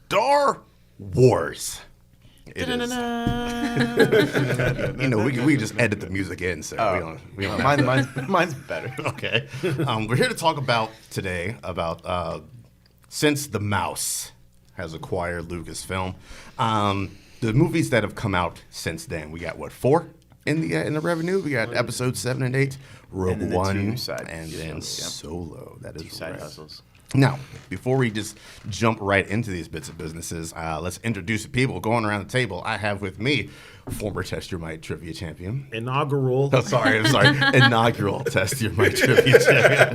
Star Wars. It is. We just edit the music in, so we don't mine's better. Okay. We're here to talk about today since the mouse has acquired Lucasfilm, the movies that have come out since then. We got 4 in the revenue. We got episodes 7 and 8, Rogue One, and then Solo. That is two side hustles. Now, before we just jump right into these bits of businesses, let's introduce the people. Going around the table, I have with me former Test Your Might Trivia Champion. Inaugural. I'm sorry. Inaugural Test Your Might Trivia Champion.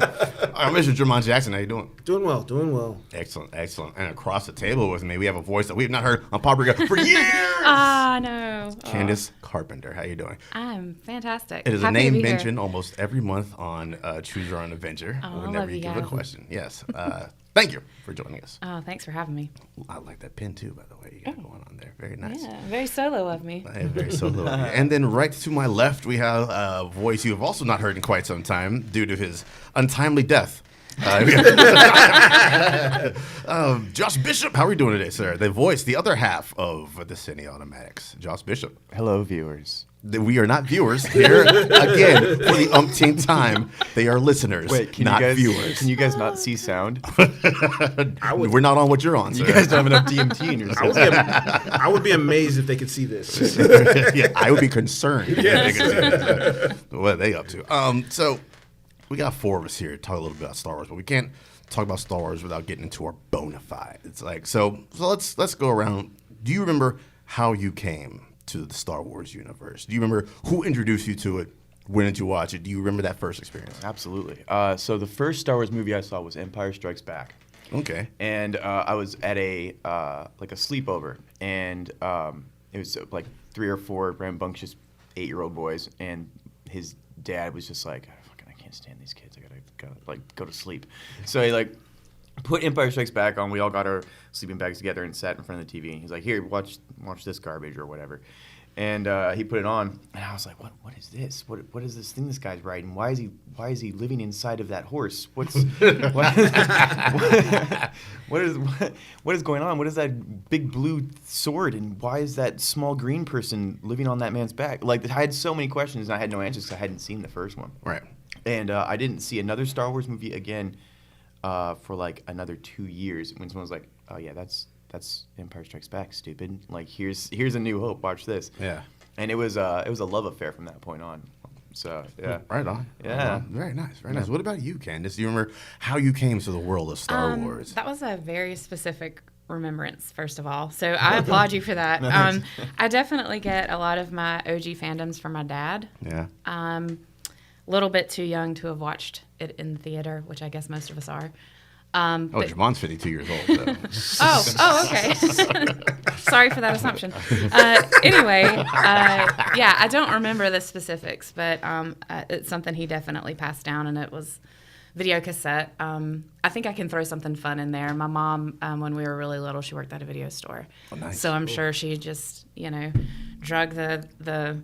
Mr. Jermon Jackson, how you doing? Doing well. Excellent. And across the table with me, we have a voice that we have not heard on Poprika for years. No. Candace Carpenter, how you doing? I'm fantastic. It is Happy a name to be here. mentioned almost every month on Choose Your Own Adventure. Oh, Whenever love you you give a guys. question. Yes. Thank you for joining us. Oh, thanks for having me. I like that pin too, by the way. You got going on there. Very nice. Yeah, very solo of me. Very solo. And then right to my left, we have a voice you have also not heard in quite some time due to his untimely death. Josh Bishop, how are we doing today, sir? The voice, the other half of the Cine Automatics. Josh Bishop. Hello, viewers. We are not viewers here again for the umpteenth time. They are listeners, not viewers. Can you guys not see sound? We're not on what you're on, sir. You guys don't have enough DMT in your system. I would be amazed if they could see this. Yeah, I would be concerned. If they could see this. What are they up to? So we got 4 of us here to talk a little bit about Star Wars, but we can't talk about Star Wars without getting into our bona fide. It's like so let's go around. Do you remember how you came to the Star Wars universe? Do you remember who introduced you to it? When did you watch it? Do you remember that first experience? Absolutely. So the first Star Wars movie I saw was Empire Strikes Back. Okay. And I was at a sleepover, and it was like 3 or 4 rambunctious 8-year-old boys, and his dad was just like, I can't stand these kids. I gotta go to sleep. So he put Empire Strikes Back on. We all got our sleeping bags together and sat in front of the TV. And he's like, "Here, watch this garbage or whatever." And he put it on, and I was like, "What is this? What is this thing this guy's riding? Why is he living inside of that horse? What is going on? What is that big blue sword? And why is that small green person living on that man's back?" Like, I had so many questions, and I had no answers because I hadn't seen the first one. Right. And I didn't see another Star Wars movie again for like another 2 years. When someone was like, "Oh yeah, that's Empire Strikes Back, stupid. Like, here's A New Hope. Watch this." Yeah. And it was a love affair from that point on. So yeah. Right on. Yeah. Right on. Very nice. Very nice. What about you, Candace? Do you remember how you came to the world of Star Wars? That was a very specific remembrance, first of all. So I applaud you for that. I definitely get a lot of my OG fandoms from my dad. Yeah. A little bit too young to have watched it in theater, which I guess most of us are. Jamon's 52 years old, so. Okay. Sorry for that assumption. Anyway, I don't remember the specifics, but it's something he definitely passed down, and it was video cassette. I think I can throw something fun in there. My mom, when we were really little, she worked at a video store. Oh, nice. So I'm sure she just, drug the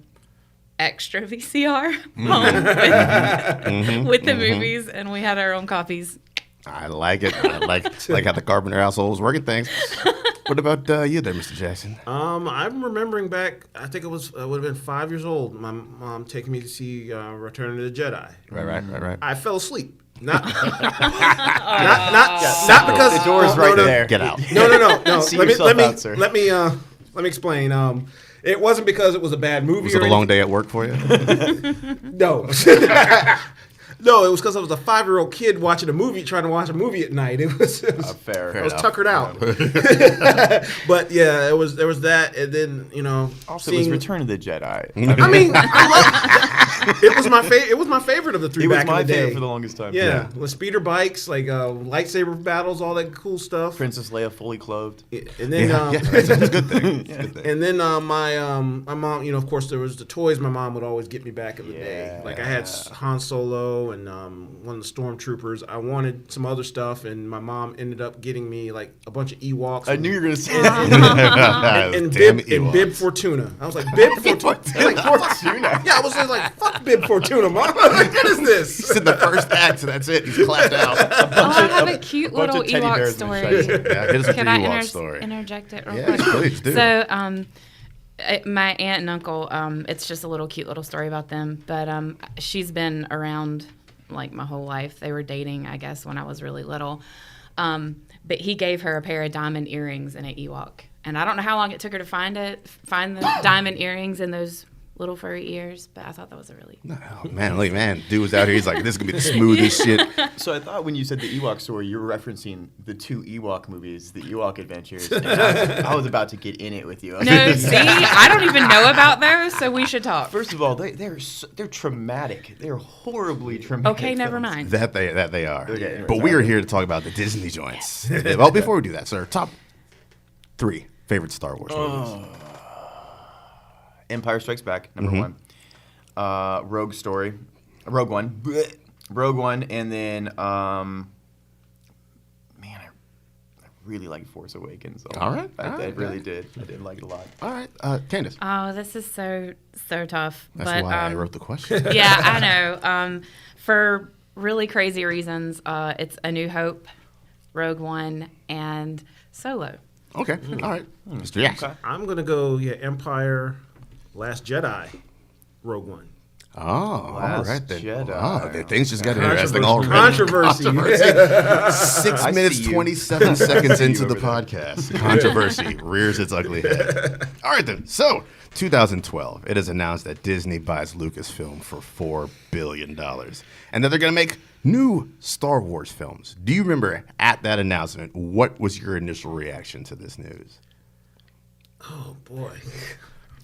extra VCR home with the movies, and we had our own copies. I like it. I like how the Carpenter household was working things. What about you there, Mr. Jackson? I'm remembering back, I think I would have been 5 years old. My mom taking me to see Return of the Jedi. Right. I fell asleep. Not because the door's right there. Get out. No. Let me explain. It wasn't because it was a bad movie. Was it a long day at work for you? No. No, it was because I was a 5-year-old kid trying to watch a movie at night. It was fair. I was tuckered out. But yeah, there was that, and then Also, it was Return of the Jedi. I mean, it was my favorite of the 3 back in the day. It was my favorite for the longest time. Yeah, with speeder bikes, like lightsaber battles, all that cool stuff. Princess Leia fully clothed. And then that's a good thing. And then my mom, of course, there was the toys my mom would always get me back in the day. Like I had Han Solo Solo and one of the stormtroopers. I wanted some other stuff, and my mom ended up getting me like a bunch of Ewoks. I knew you were gonna say that. and Damn Bib Fortuna. I was like, Bib Fortuna. Fortuna. Yeah, I was like, fuck Bib Fortuna, mom. Like, what is this? He's in the first act, so that's it. He's clapped out. I have a cute bunch little of teddy Ewok bears in story. the shade. Yeah, hit us with Can the I Ewok story. interject it real Yeah, quick? please do. So, my aunt and uncle, it's just a little cute little story about them. But she's been around like my whole life. They were dating, I guess, when I was really little. But he gave her a pair of diamond earrings and an Ewok. And I don't know how long it took her to find the diamond earrings and those little furry ears. But I thought that was a really Oh, man, dude was out here. He's like, this is gonna be the smoothest shit. So I thought when you said the Ewok story, you were referencing the 2 Ewok movies, the Ewok Adventures. And I was about to get in it with you. No, see, I don't even know about those, so we should talk. First of all, they're traumatic. They're horribly traumatic. Okay, never films. mind. That they are. Okay, anyway, but we sorry. are here to talk about the Disney joints. Well, before we do that, sir, top 3 favorite Star Wars movies. Empire Strikes Back, number 1. Rogue One, and then man, I really like Force Awakens. All right, I really did. I did like it a lot. All right, Candace. Oh, this is so tough. That's but, why I wrote the question. Yeah, I know. For really crazy reasons, it's A New Hope, Rogue One, and Solo. Okay, all right, Mr. Jackson. Okay. I'm gonna go Empire, Last Jedi, Rogue One. Oh, all Last right then. Jedi. Oh, things just got interesting already. Controversy. 6 I minutes, see you. 27 seconds see you into the over there. podcast. Controversy rears its ugly head. All right then. So, 2012, it is announced that Disney buys Lucasfilm for $4 billion. And that they're going to make new Star Wars films. Do you remember at that announcement, what was your initial reaction to this news? Oh boy.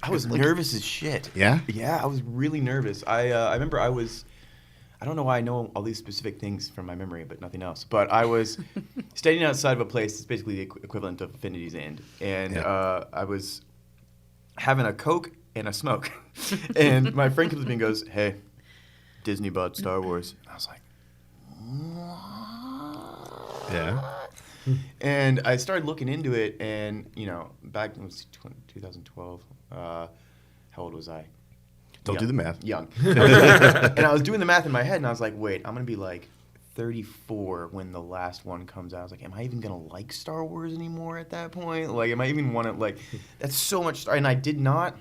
I was nervous as shit. Yeah? Yeah, I was really nervous. I remember I don't know why I know all these specific things from my memory, but nothing else. But I was standing outside of a place that's basically the equivalent of Infinity's End. And I was having a Coke and a smoke. And my friend comes to me and goes, "Hey, Disney bought Star Wars." And I was like, "What?" Yeah. And I started looking into it, and, back in 2012, how old was I? Don't do the math. Young. And I was doing the math in my head, and I was like, wait, I'm going to be like 34 when the last one comes out. I was like, am I even going to like Star Wars anymore at that point? Like, am I even want to, like, that's so much. And I did not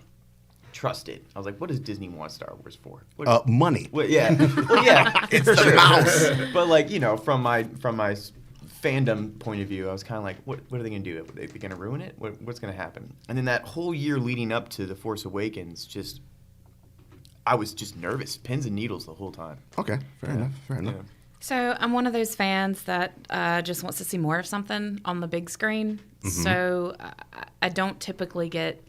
trust it. I was like, what does Disney want Star Wars for? Money. Yeah. Well, yeah. It's the mouse. But, like, from my fandom point of view, I was kind of like, what are they going to do? Are they going to ruin it? What's going to happen? And then that whole year leading up to The Force Awakens, I was just nervous, pins and needles the whole time. Okay, fair enough. Yeah. So I'm one of those fans that just wants to see more of something on the big screen. So I don't typically get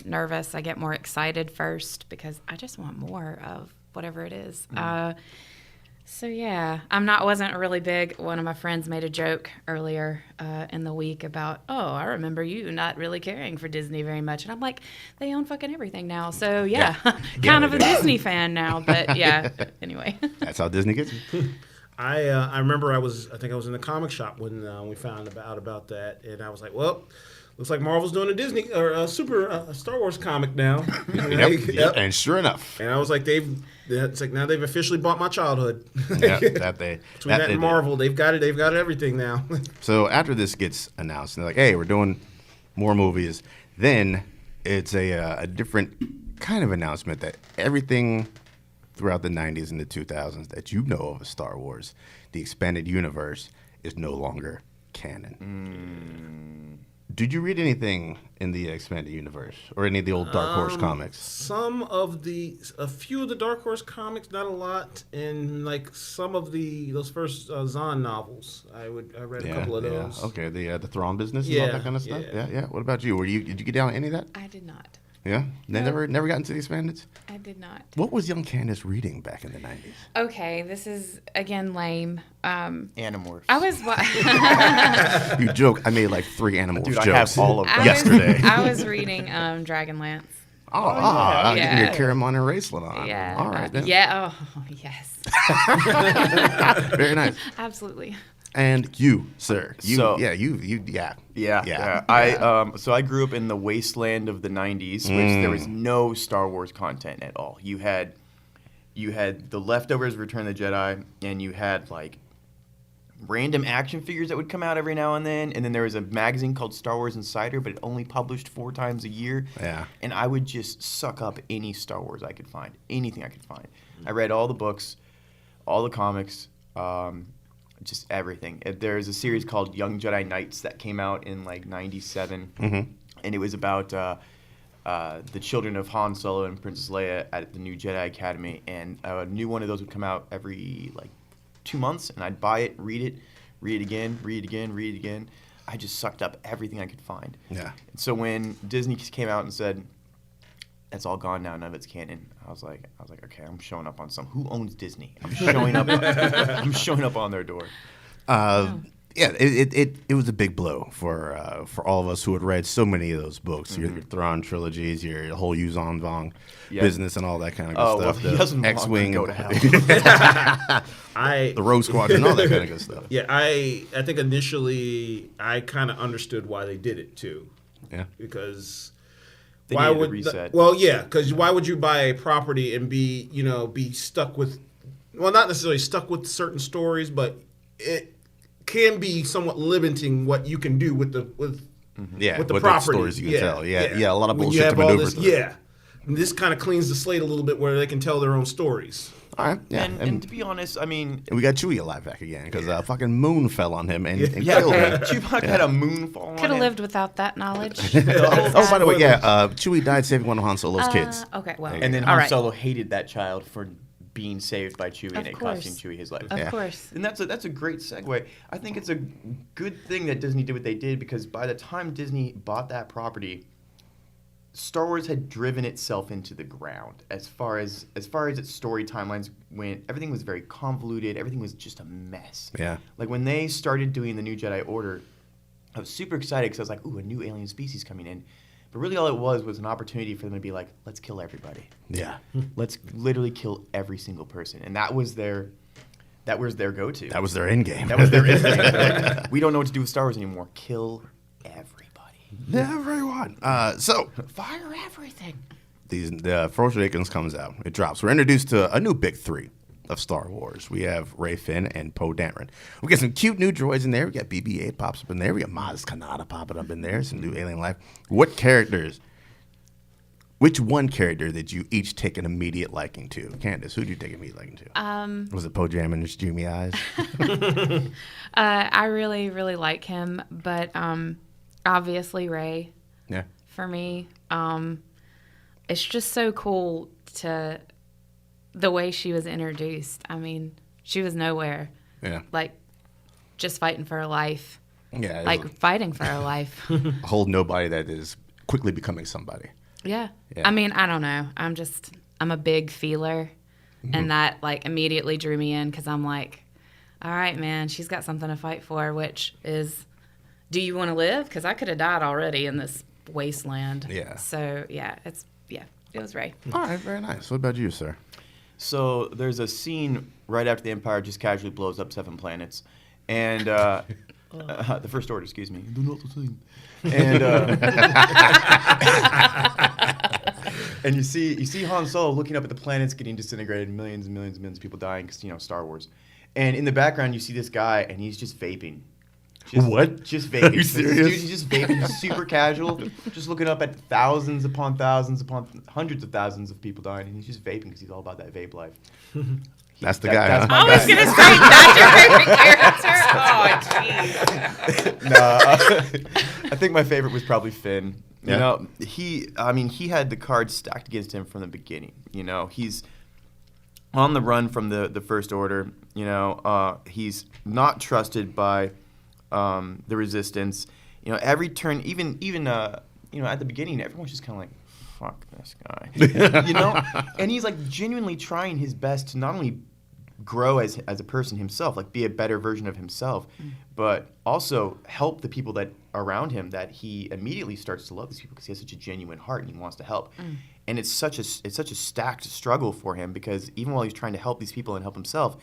nervous. I get more excited first because I just want more of whatever it is. So yeah, wasn't really big. One of my friends made a joke earlier in the week about, I remember you not really caring for Disney very much, and I'm like, they own fucking everything now. So yeah, kind of a Disney fan now. But yeah, anyway. That's how Disney gets you. I remember I think I was in the comic shop when we found out about that, and I was like, well, looks like Marvel's doing a Disney or a Star Wars comic now. Yep. And sure enough. And I was like, now they've officially bought my childhood. Yeah, Between that and Marvel, they've got it. They've got everything now. So after this gets announced, and they're like, "Hey, we're doing more movies," then it's a different kind of announcement that everything throughout the 90s and the 2000s that you know of Star Wars, the expanded universe, is no longer canon. Did you read anything in the expanded universe or any of the old Dark Horse comics? A few of the Dark Horse comics, not a lot, and like some of those first Zahn novels. I read a couple of those. Yeah. Okay, the Thrawn business and all that kind of stuff. Yeah. What about you? Did you get down on any of that? I did not. Yeah, they never got into the expandeds. I did not. What was young Candace reading back in the 90s? Okay, this is again lame. Animorphs. I was You joke. I made like 3 Animorphs Dude, jokes I have all of them. yesterday. I was reading Dragonlance. You can Yeah. get Caramon and Raceland on. Yeah. All right, then. Yeah. Oh, yes. Very nice. Absolutely. And you, sir. So- Yeah. So I grew up in the wasteland of the 90s, which there was no Star Wars content at all. You had The Leftovers, Return of the Jedi, and you had like random action figures that would come out every now and then there was a magazine called Star Wars Insider, but it only published 4 times a year. Yeah. And I would just suck up any Star Wars I could find, anything I could find. I read all the books, all the comics, just everything. There's a series called Young Jedi Knights that came out in like 97, and it was about the children of Han Solo and Princess Leia at the new Jedi Academy, and a new one of those would come out every like 2 months, and I'd buy it, read it again, read it again. I just sucked up everything I could find. Yeah. And so when Disney came out and said, "That's all gone now, none of it's canon," I was like, okay, I'm showing up on some. Who owns Disney? I'm showing up. I'm showing up on their door. Yeah, it was a big blow for all of us who had read so many of those books. Your Thrawn trilogies, your whole Yuzon Vong business, and all that kind of good stuff. Well, The X-wing, go to hell. the Rogue Squadron, all that kind of good stuff. Yeah, I think initially I kind of understood why they did it too. Yeah. Because They why needed would a reset. because why would you buy a property and be stuck with, well, not necessarily stuck with certain stories, but it can be somewhat limiting what you can do with the Yeah, with the what property. stories you can tell. Yeah, a lot of When bullshit you to have all maneuver this, through. yeah. And this kind of cleans the slate a little bit where they can tell their own stories. All right, yeah. And to be honest, I mean, we got Chewie alive back again because fucking moon fell on him and killed him. Chewbacca had a moon fall on Could have him. lived without that knowledge. Oh, by the way, Chewie died saving one of Han Solo's kids. Okay, well. And then all Han right. Solo hated that child for being saved by Chewie, and it course. costing Chewie his life. Of course. And that's a great segue. I think it's a good thing that Disney did what they did, because by the time Disney bought that property, Star Wars had driven itself into the ground as far as its story timelines went. Everything was very convoluted. Everything was just a mess. Yeah. Like when they started doing the New Jedi Order, I was super excited because I was like, ooh, a new alien species coming in. But really all it was an opportunity for them to be like, let's kill everybody. Yeah. Let's literally kill every single person. And that was their go-to. That was their end game. That was their instinct. Like, we don't know what to do with Star Wars anymore. Kill everybody. Everyone. So Fire everything. the Force Awakens comes out. It drops. We're introduced to a new big three of Star Wars. We have Rey Finn and Poe Dameron. We got some cute new droids in there. We got BB-8 pops up in there. We got Maz Kanata popping up in there. Some new alien life. Which one character did you each take an immediate liking to? Candace, who did you take an immediate liking to? Was it Poe Dameron and his dreamy eyes? I really, really like him, but obviously Rey Yeah. for me. It's just so cool the way she was introduced. I mean, she was nowhere. Yeah. Like, just fighting for her life. Yeah. Like, fighting for her life. a whole nobody that is quickly becoming somebody. Yeah. Yeah. I mean, I don't know. I'm a big feeler. And that, like, immediately drew me in because I'm like, all right, man, she's got something to fight for, which is, do you want to live? Because I could have died already in this wasteland. Yeah. So, yeah, it was Rey. All right, very nice. What about you, sir? So there's a scene right after the Empire just casually blows up 7 planets. And the First Order, excuse me. They're not the same. And and you see Han Solo looking up at the planets getting disintegrated, millions and millions and millions of people dying because, Star Wars. And in the background, you see this guy, and he's just vaping. What? Just vaping. Are you serious? He's just vaping. He's super casual, just looking up at thousands upon hundreds of thousands of people dying, and he's just vaping because he's all about that vape life. That's the guy, that's huh? my I was guy. going to say, that's your favorite character? Oh, jeez. I think my favorite was probably Finn. Yeah. He had the cards stacked against him from the beginning. He's on the run from the First Order. He's not trusted by the Resistance. Every turn, even at the beginning, everyone's just kind of like, fuck this guy. And he's like genuinely trying his best to not only grow as a person himself, like be a better version of himself, but also help the people that are around him, that he immediately starts to love these people because he has such a genuine heart and he wants to help. and it's such a stacked struggle for him because even while he's trying to help these people and help himself,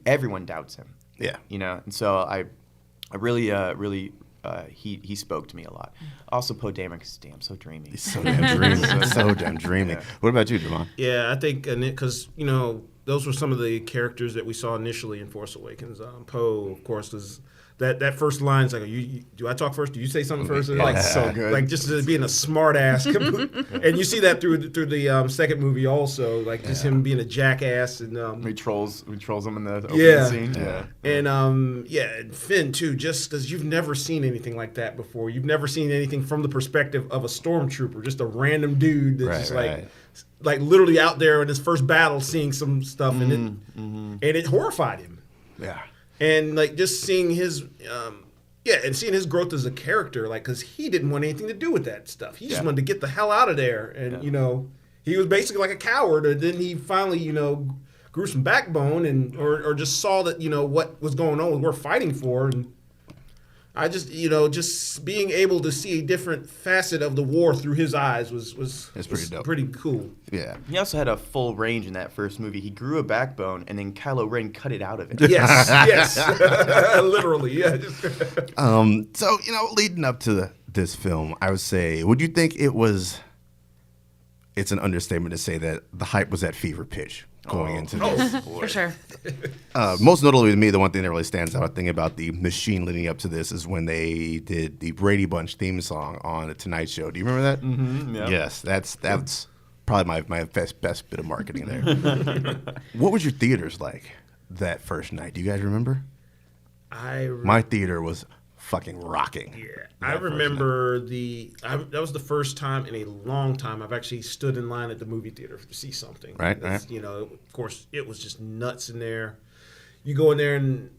everyone doubts him. Yeah. You know, and so I really he spoke to me a lot. Also, Poe Dameron is so dreamy. He's so damn dreamy. So damn dreamy. Yeah. What about you, Devon? Yeah, I think because those were some of the characters that we saw initially in Force Awakens. Poe, of course, was that first line is like, do I talk first? Do you say something first? Oh, Like so good. Like just being a smart ass, and you see that through the second movie also, like just him being a jackass and he trolls him in the opening scene. Yeah. And and Finn too, just because you've never seen anything like that before. You've never seen anything from the perspective of a stormtrooper, just a random dude that's just like literally out there in his first battle, seeing some stuff, and it horrified him. Yeah. And like just seeing his, and seeing his growth as a character, like because he didn't want anything to do with that stuff. He just wanted to get the hell out of there, and he was basically like a coward. And then he finally, grew some backbone and or just saw that what was going on was worth fighting for. And I just just being able to see a different facet of the war through his eyes was pretty dope. Pretty cool. Yeah. He also had a full range in that first movie. He grew a backbone, and then Kylo Ren cut it out of it. Yes, literally, yeah. So leading up to this film, I would say, would you think it's an understatement to say that the hype was at fever pitch going into this? For sure. Most notably to me, the one thing that really stands out, I think, about the machine leading up to this is when they did the Brady Bunch theme song on The Tonight Show. Do you remember that? Mm-hmm, yeah. Yes, that's probably my best bit of marketing there. What was your theaters like that first night? Do you guys remember? My theater was fucking rocking. Yeah, I remember that was the first time in a long time I've actually stood in line at the movie theater to see something. Right. Of course, it was just nuts in there. You go in there and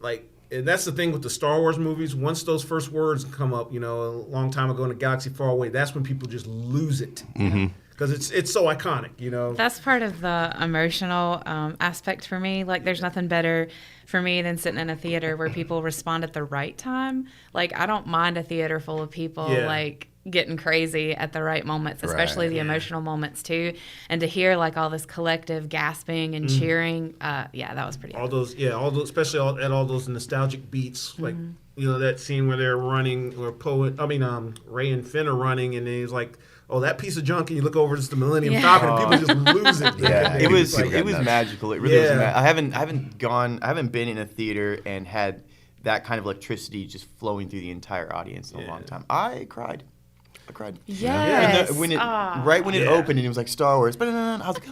that's the thing with the Star Wars movies. Once those first words come up, a long time ago in a galaxy far away, that's when people just lose it. Because it's so iconic, That's part of the emotional aspect for me. Like, there's nothing better for me than sitting in a theater where people respond at the right time. Like, I don't mind a theater full of people, getting crazy at the right moments, especially the emotional moments, too. And to hear, all this collective gasping and cheering, that was pretty all those, especially at all those nostalgic beats, that scene where they're running, or Ray and Finn are running, and he's like, oh, that piece of junk, and you look over, it's the Millennium Falcon, and people just lose it. Yeah, it was magical. It really was. I haven't been in a theater and had that kind of electricity just flowing through the entire audience in a long time. I cried. Yes. When it opened and it was like Star Wars, I was like,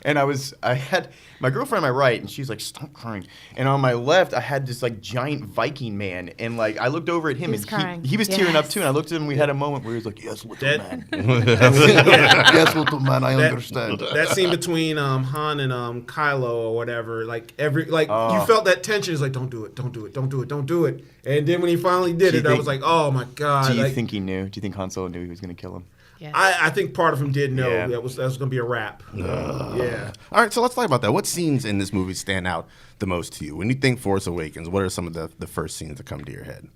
and I had my girlfriend on my right, and she's like, stop crying. And on my left, I had this giant Viking man, and I looked over at him, and he was tearing up too. And I looked at him, and we had a moment where he was like, yes, little man. Yes, little man, I understand. That scene between Han and Kylo or whatever, you felt that tension. It's like, don't do it, don't do it, don't do it, don't do it. And then when he finally did it, I was like, oh my god. Do you think he knew? Do you think Han Solo knew he was going to kill him? Yes. I think part of him did know that was going to be a wrap. Yeah. All right, so let's talk about that. What scenes in this movie stand out the most to you? When you think Force Awakens, what are some of the first scenes that come to your head?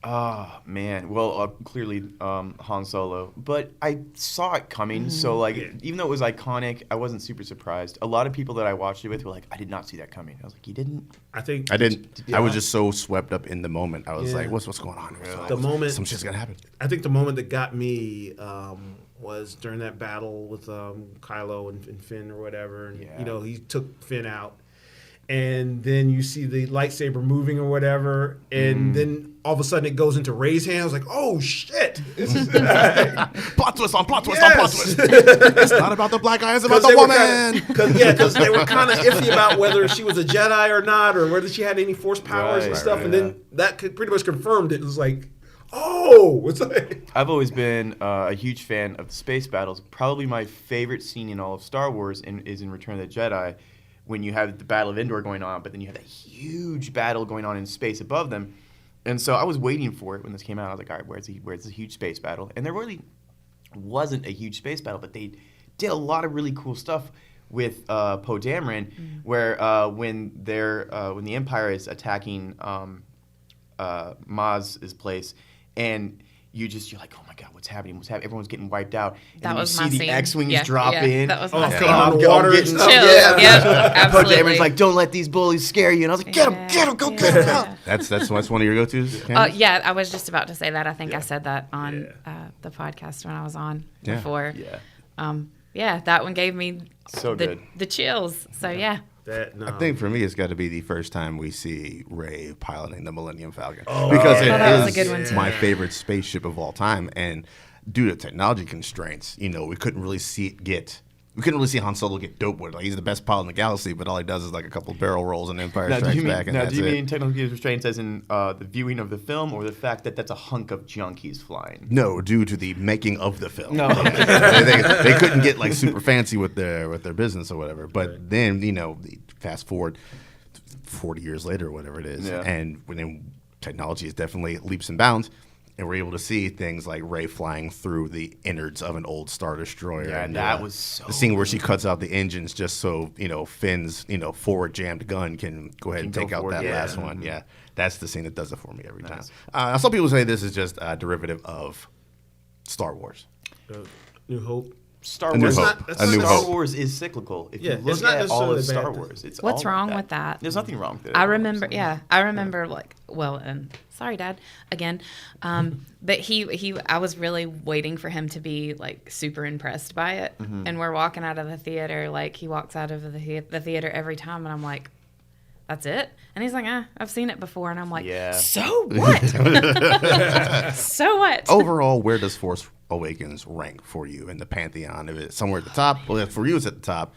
Oh, man. Well, clearly Han Solo. But I saw it coming, so, even though it was iconic, I wasn't super surprised. A lot of people that I watched it with were like, I did not see that coming. I was like, you didn't? I didn't. I was just so swept up in the moment. I was like, what's going on? Some shit's going to happen. I think the moment that got me was during that battle with Kylo and Finn or whatever. And, he took Finn out. And then you see the lightsaber moving or whatever, and then all of a sudden it goes into Rey's hand. I was like, "Oh shit!" Plot twist on plot twist on plot twist. It's not about the black eye; it's about the woman. Because they were kind of iffy about whether she was a Jedi or not, or whether she had any Force powers and stuff. And then that pretty much confirmed it. It was like, oh, it's like. I've always been a huge fan of the space battles. Probably my favorite scene in all of Star Wars is in Return of the Jedi, when you have the Battle of Endor going on, but then you have that huge battle going on in space above them. And so I was waiting for it when this came out. I was like, all right, where's the huge space battle? And there really wasn't a huge space battle, but they did a lot of really cool stuff with Poe Dameron, where when the Empire is attacking Maz's place, and you're like, oh my god, what's happening? Everyone's getting wiped out. And That then was you my see the scene. X-wings drop in. That was my scene. Come on, the water and stuff. Chills. Yeah. Yep, absolutely. Everyone's like, don't let these bullies scare you. And I was like, get him, go get him. That's one of your go-tos? Yeah, I was just about to say that. I think I said that on the podcast when I was on before. Yeah. That one gave me So good. the chills. So yeah. I think for me, it's got to be the first time we see Rey piloting the Millennium Falcon because that was a it good one is too. my favorite spaceship of all time. And due to technology constraints, we couldn't really see Han Solo get dope with it. Like, he's the best pilot in the galaxy, but all he does is like a couple barrel rolls and Empire Strikes Back, and that's do you it. mean technical restraints as in the viewing of the film, or the fact that that's a hunk of junk he's flying? No, due to the making of the film. No. they couldn't get like super fancy with their business or whatever. But then fast forward 40 years later or whatever it is, and when technology is definitely leaps and bounds. And we're able to see things like Rey flying through the innards of an old Star Destroyer. Yeah, and that was so the scene where she cuts out the engines just so Finn's forward jammed gun can go ahead and take out that last one. Yeah, that's the scene that does it for me every time. Some people say this is just a derivative of Star Wars. New Hope. Star A New Wars. Hope. Not- A New Star Hope. Wars is cyclical. If Yeah, you it's look not at all necessarily of a bad Star thing. Wars, it's What's all wrong with that? There's nothing wrong with it. I remember, and sorry, Dad, again, but I was really waiting for him to be like super impressed by it, and we're walking out of the theater, like he walks out of the theater every time, and I'm like, that's it? And he's like, I've seen it before, and I'm like, so what? So what? Overall, where does Force Awakens rank for you in the pantheon? Is it somewhere at the top? Well, for you, it's at the top.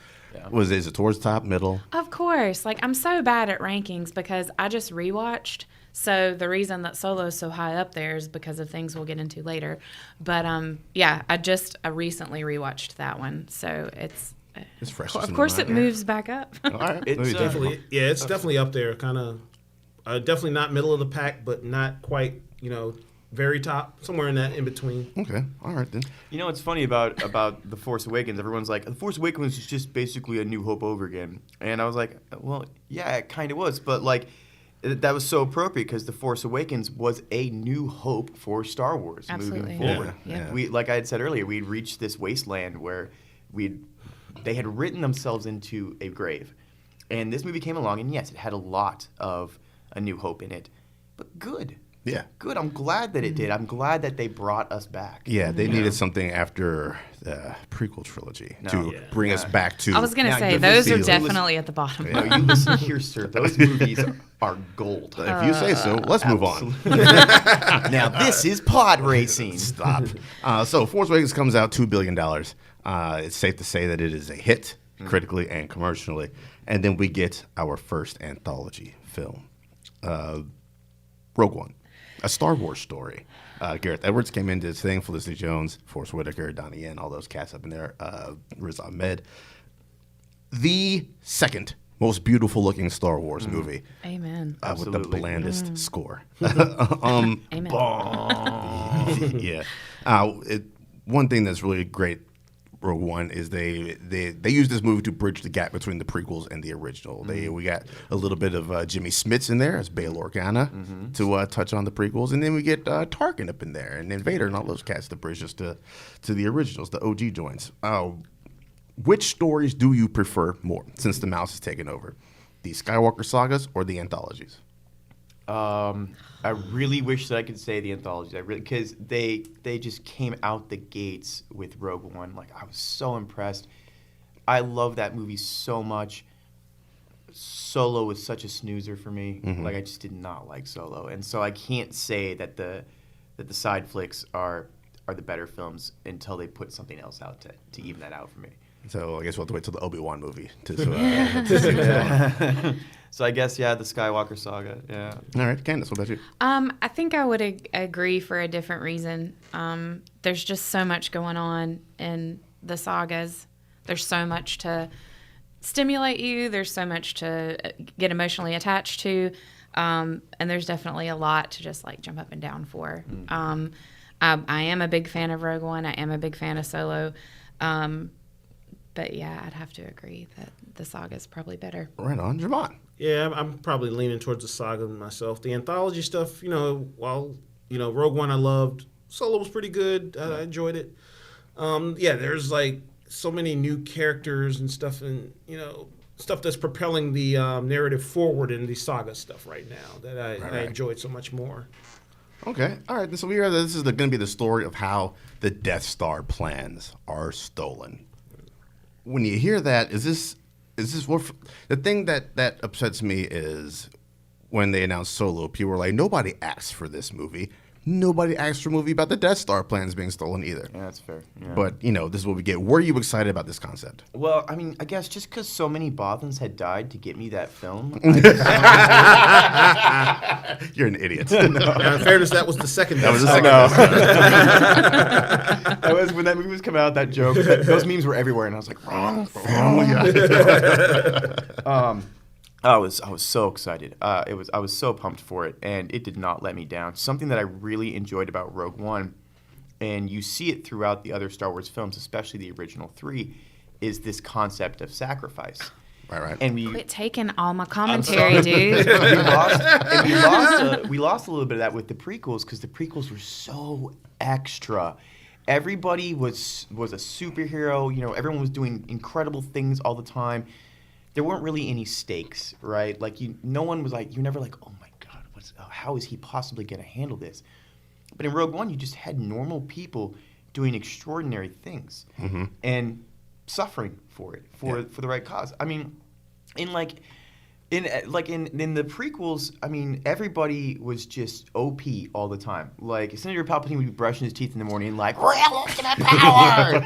Is it towards the top, middle? Of course. Like, I'm so bad at rankings because I just rewatched. So the reason that Solo is so high up there is because of things we'll get into later. But I recently rewatched that one, so it's fresh. of course it moves back up. All right. It's Definitely, it's definitely up there. Kind of, definitely not middle of the pack, but not quite, very top. Somewhere in that in between. Okay. All right then. What's funny about The Force Awakens? Everyone's like, The Force Awakens is just basically a New Hope over again. And I was like, well, yeah, it kind of was. But, like, that was so appropriate because The Force Awakens was a new hope for Star Wars Absolutely. moving forward. Yeah. We, like I had said earlier, we'd reached this wasteland where they had written themselves into a grave. And this movie came along, and yes, it had a lot of A New Hope in it. But good. Yeah. Good. I'm glad that it did. I'm glad that they brought us back. Yeah, they needed something after the prequel trilogy to bring us back to. I was going to Now, say, you those are listen- definitely at the bottom. No, you listen here, sir. Those movies are gold. If you say so, let's move on. Now, this is pod racing. Stop. So, Force Awakens comes out $2 billion. It's safe to say that it is a hit, critically and commercially. And then we get our first anthology film, Rogue One, a Star Wars story. Gareth Edwards came into this thing, Felicity Jones, Forrest Whitaker, Donnie Yen, all those cats up in there, Riz Ahmed. The second most beautiful looking Star Wars movie. Amen. With the Absolutely. blandest score. Amen. Yeah. One thing that's really great, Rogue One, is they use this movie to bridge the gap between the prequels and the original. We got a little bit of Jimmy Smits in there as Bail Organa to touch on the prequels, and then we get Tarkin up in there, and then Vader and all those cats to bridge us to the originals, the OG joints. Which stories do you prefer more since the mouse has taken over? The Skywalker sagas or the anthologies? I really wish that I could say the anthology. Because they just came out the gates with Rogue One. Like, I was so impressed. I love that movie so much. Solo was such a snoozer for me. Like, I just did not like Solo, and so I can't say that the side flicks are the better films until they put something else out to even that out for me. So I guess we'll have to wait till the Obi-Wan movie to see that. So I guess, the Skywalker saga, yeah. All right, Candace, what about you? I think I would agree for a different reason. There's just so much going on in the sagas. There's so much to stimulate you. There's so much to get emotionally attached to. And there's definitely a lot to just like jump up and down for. I am a big fan of Rogue One. I am a big fan of Solo. But yeah, I'd have to agree that the saga is probably better. Right on, Javon. Yeah, I'm probably leaning towards the saga myself. The anthology stuff, while Rogue One I loved, Solo was pretty good. I enjoyed it. There's like so many new characters and stuff, and stuff that's propelling the narrative forward in the Saga stuff right now that I enjoyed so much more. Okay, all right. So we hear that this is going to be the story of how the Death Star plans are stolen. When you hear that, is this what the thing that upsets me is when they announced Solo, people were like, nobody asked for this movie. Nobody asked for a movie about the Death Star plans being stolen either. Yeah, that's fair. Yeah. But, this is what we get. Were you excited about this concept? Well, I mean, I guess just because so many Bothans had died to get me that film. You're an idiot. Now, in fairness, that was the second. That was the second. That was when that movie was coming out. That joke, those memes were everywhere, and I was like, wrong film. I was so excited. I was so pumped for it, and it did not let me down. Something that I really enjoyed about Rogue One, and you see it throughout the other Star Wars films, especially the original 3, is this concept of sacrifice. Right. And Quit taking all my commentary, dude. we lost a little bit of that with the prequels because the prequels were so extra. Everybody was a superhero. Everyone was doing incredible things all the time. There weren't really any stakes, right? Like no one was like, you're never like, oh my God, how is he possibly going to handle this? But in Rogue One, you just had normal people doing extraordinary things and suffering for it, for the right cause. I mean, in the prequels, I mean, everybody was just OP all the time. Like Senator Palpatine would be brushing his teeth in the morning, like, we're ultimate power,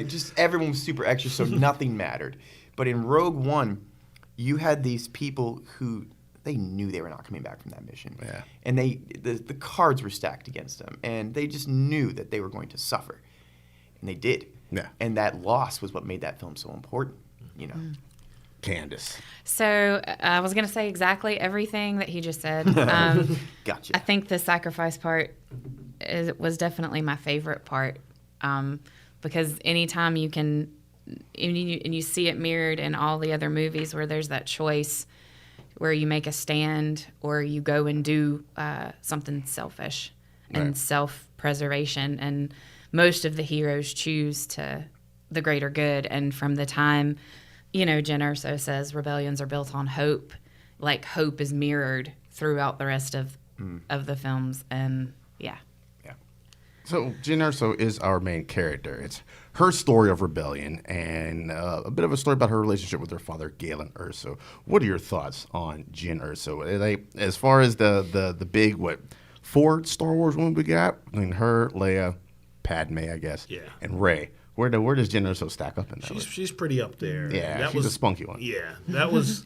just everyone was super extra, so nothing mattered. But in Rogue One, you had these people who they knew they were not coming back from that mission. Yeah. And the cards were stacked against them. And they just knew that they were going to suffer. And they did. Yeah. And that loss was what made that film so important, Candace. So I was going to say exactly everything that he just said. Gotcha. I think the sacrifice part was definitely my favorite part because anytime you can... And you see it mirrored in all the other movies where there's that choice where you make a stand or you go and do something selfish and self-preservation. And most of the heroes choose to the greater good. And from the time, Jen Erso says rebellions are built on hope, like hope is mirrored throughout the rest of the films. And So Jyn Erso is our main character. It's her story of rebellion and a bit of a story about her relationship with her father, Galen Erso. What are your thoughts on Jyn Erso? As far as the big 4 Star Wars women we got, I mean her, Leia, Padme, I guess, and Rey. Where does Jyn Erso stack up in that? She's pretty up there. Yeah, she's a spunky one. Yeah, that was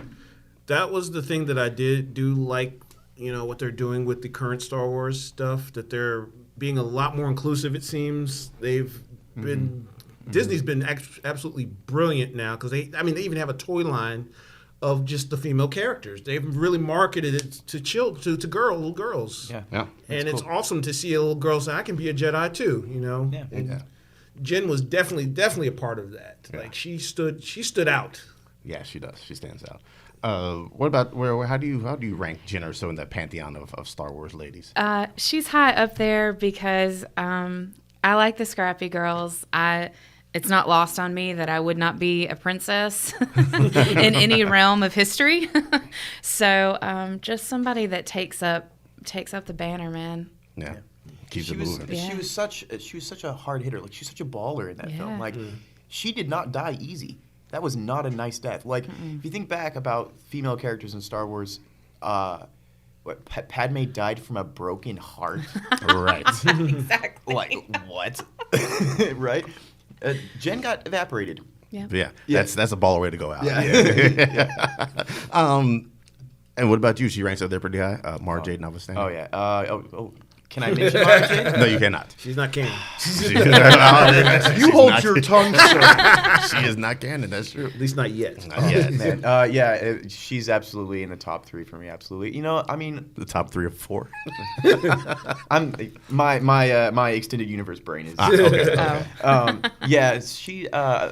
the thing that I do like. What they're doing with the current Star Wars stuff, that they're being a lot more inclusive, it seems. They've been Disney's been absolutely brilliant now because they even have a toy line of just the female characters. They've really marketed it to little girls. Yeah. And it's awesome to see a little girl say, I can be a Jedi too, Yeah. And Jen was definitely a part of that. Yeah. Like she stood out. Yeah, she does. She stands out. What about how do you rank Jyn Erso in the pantheon of Star Wars ladies? She's high up there because I like the scrappy girls. It's not lost on me that I would not be a princess in any realm of history. So just somebody that takes up the banner, man. Yeah. Keeps it moving. Yeah. She was such a hard hitter. Like, she's such a baller in that film. Like, she did not die easy. That was not a nice death. Like, if you think back about female characters in Star Wars, Padme died from a broken heart. Right. Exactly. Like, what? Right? Jen got evaporated. Yeah. That's a baller way to go out. Yeah. And what about you? She ranks up there pretty high. Mara Jade notwithstanding. Oh, yeah. Can I mention Mara Jade? No, you cannot. She's not canon. You hold your tongue, sir. She is not canon. That's true. At least not yet. Not yet. Man. She's absolutely in the top 3 for me. Absolutely. The top 3 or 4. My extended universe brain is. Okay. She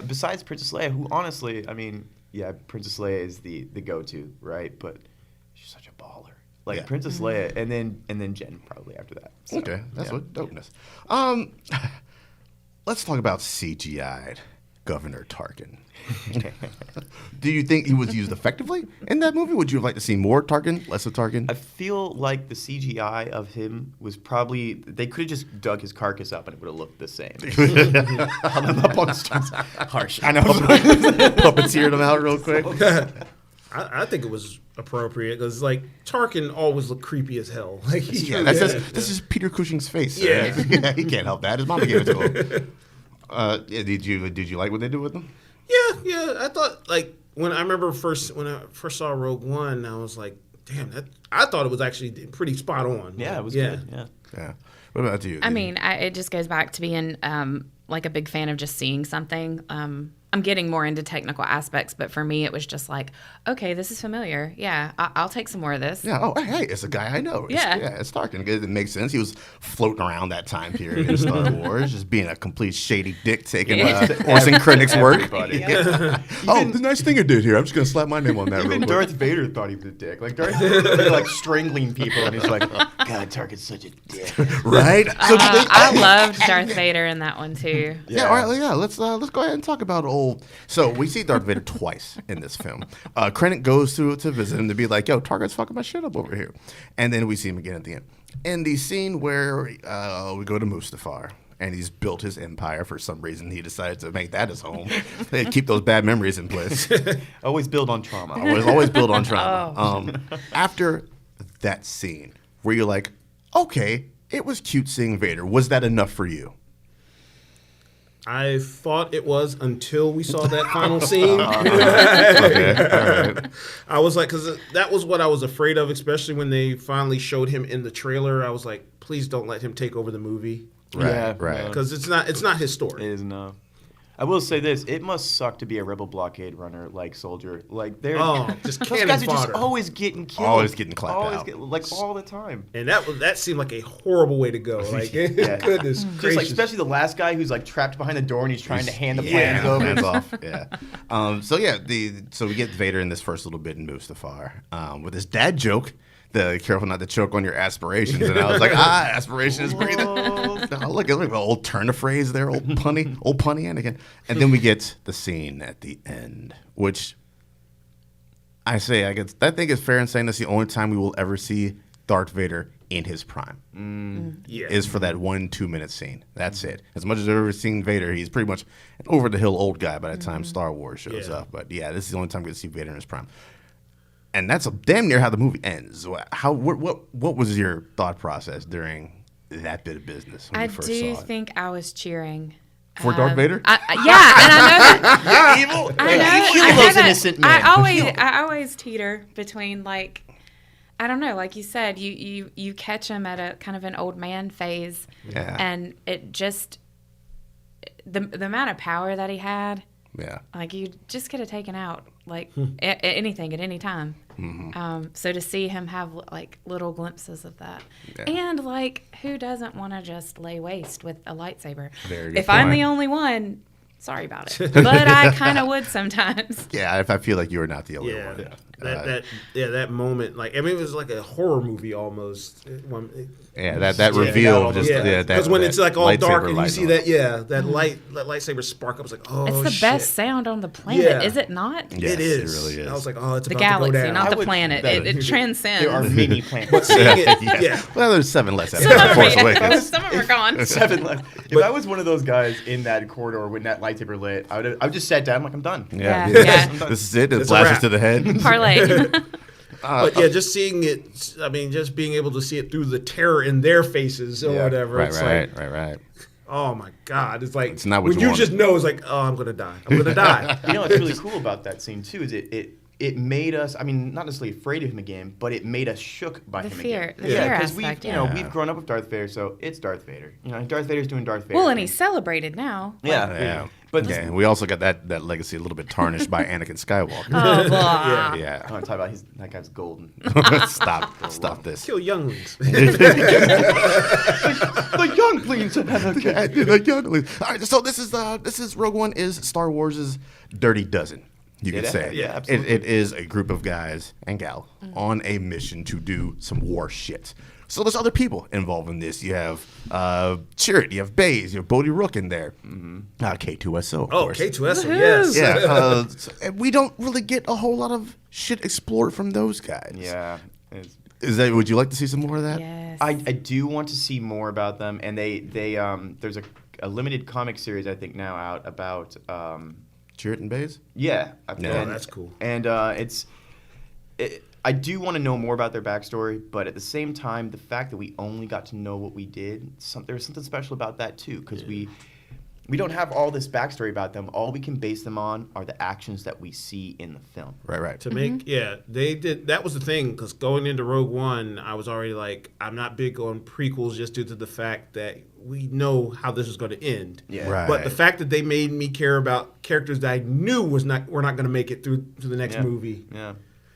besides Princess Leia, who honestly, Princess Leia is the go-to, right? But she's such a baller. like Yeah. Princess Leia, and then Jen probably after that. So, Okay, that's yeah. what dopeness. Let's talk about CGI'd Governor Tarkin. Do you think he was used effectively in that movie? Would you have liked to see more Tarkin, less of Tarkin? I feel like the CGI of him was probably they could have just dug his carcass up and it would have looked the same. Harsh. I know. Puppeteered him out real quick. I think it was appropriate because like Tarkin always looked creepy as hell. Like That's just Peter Cushing's face. Yeah. Yeah, he can't help that. His mama gave it to him. Did you like what they did with him? Yeah. I thought like when I first saw Rogue One, I was like, damn, I thought it was actually pretty spot on. Yeah, it was good. Yeah. Yeah. What about you? I mean, it just goes back to being like a big fan of just seeing something. I'm getting more into technical aspects, but for me, it was just like, okay, this is familiar. Yeah, I'll take some more of this. Yeah. Oh, hey, it's a guy I know. It's Tarkin. It makes sense. He was floating around that time period in Star Wars, just being a complete shady dick taking Orson Krennic's work. Yeah. Oh, the nice thing I did here. I'm just gonna slap my name on that. Even real quick. Darth Vader thought he was a dick. Like Darth Vader was like strangling people, and he's like, God, Tarkin's such a dick. Right? I loved Darth Vader in that one too. Yeah. All right. Yeah. Let's go ahead and talk about old. So we see Darth Vader twice in this film. Krennic goes to visit him to be like, "Yo, Target's fucking my shit up over here," and then we see him again at the end. In the scene where we go to Mustafar. And he's built his empire for some reason. He decided to make that his home. They keep those bad memories in place. Always build on trauma. Always build on trauma. After that scene, where you're like, okay, it was cute seeing Vader. Was that enough for you? I thought it was until we saw that final scene. Okay, all right. I was like, because that was what I was afraid of, especially when they finally showed him in the trailer. I was like, please don't let him take over the movie. Right. Because it's not his story. It is no. I will say this: it must suck to be a rebel blockade runner, like soldier. Like they're just those cannon guys are fodder. just always getting killed, Always getting clapped out. All the time. And that seemed like a horrible way to go. Like, goodness Just gracious. like especially the last guy who's like trapped behind the door and he's trying to hand the plans over. Hands off. Yeah. So we get Vader in this first little bit in Mustafar with his dad joke. The careful not to choke on your aspirations, and I was like, aspiration is breathing. Look at old turn of phrase there, old punny Anakin. And then we get the scene at the end, which I think it's fair in saying that's the only time we will ever see Darth Vader in his prime. Is for that 1-2 minute scene. That's it. As much as I've ever seen Vader, he's pretty much an over the hill old guy by the time Star Wars shows up. But yeah, this is the only time we get to see Vader in his prime. And that's damn near how the movie ends. What was your thought process during that bit of business when I you first saw it? do think I was cheering. For Darth Vader? And I know that. You're evil. I know. Kill I those know that. innocent men. I always teeter between like, I don't know, like you said, you catch him at a kind of an old man phase, and it just the amount of power that he had. Yeah. Like you just could have taken out like anything at any time. So to see him have like little glimpses of that, and like who doesn't want to just lay waste with a lightsaber? If I'm the only one, sorry about it, but I kind of would sometimes. Yeah, if I feel like you are not the only one. That moment, like I mean, it was like a horror movie almost. That reveal, because when it's like all dark and you see that, that lightsaber spark up, it's like, oh, it's the best sound on the planet, is it not? Yes, it is. It really is. I was like, oh, it's the about galaxy, to go down. not the planet. It transcends. There are many planets. But seeing it, Well, there's 7 less Some after of Force them Awakens. some of them are gone. 7 left. If I was one of those guys in that corridor when that lightsaber lit, I would just sat down. I'm like, I'm done. Yeah. This is it. It flashes to the head. Parlay. but just seeing it, I mean, just being able to see it through the terror in their faces or whatever. Right. Oh my God! It's like It's not what when you you wanted. just know it's like, oh, I'm gonna die. I'm gonna die. You know what's really cool about that scene too is it made us, I mean, not necessarily afraid of him again, but it made us shook by him again. The fear because aspect, we've grown up with Darth Vader, so it's Darth Vader. You know, Darth Vader's doing Darth Vader. Well, and he's celebrated now. Yeah. But and we also got that legacy a little bit tarnished by Anakin Skywalker. Oh, blah. Yeah. I want to talk about that guy's golden. Stop this. Kill younglings. The younglings. The younglings. All right, so this is Rogue One is Star Wars' Dirty Dozen. You could say it. Yeah, absolutely. It is a group of guys and gal on a mission to do some war shit. So there's other people involved in this. You have Chirrut, you have Baze, you have Bodhi Rook in there. K2SO, of course. K2SO, Woohoo! yes. Yeah, and we don't really get a whole lot of shit explored from those guys. Yeah. Would you like to see some more of that? Yes. I do want to see more about them, and they there's a limited comic series I think now out about Chirrut and Baze? yeah. Oh, that's cool. And I do want to know more about their backstory, but at the same time, the fact that we only got to know what we did, there's something special about that too, because we don't have all this backstory about them. All we can base them on are the actions that we see in the film. Right. To make, they did. That was the thing, because going into Rogue One, I was already like, I'm not big on prequels just due to the fact that we know how this is going to end. Yeah. Right. But the fact that they made me care about characters that I knew were not going to make it through to the next movie. Yeah.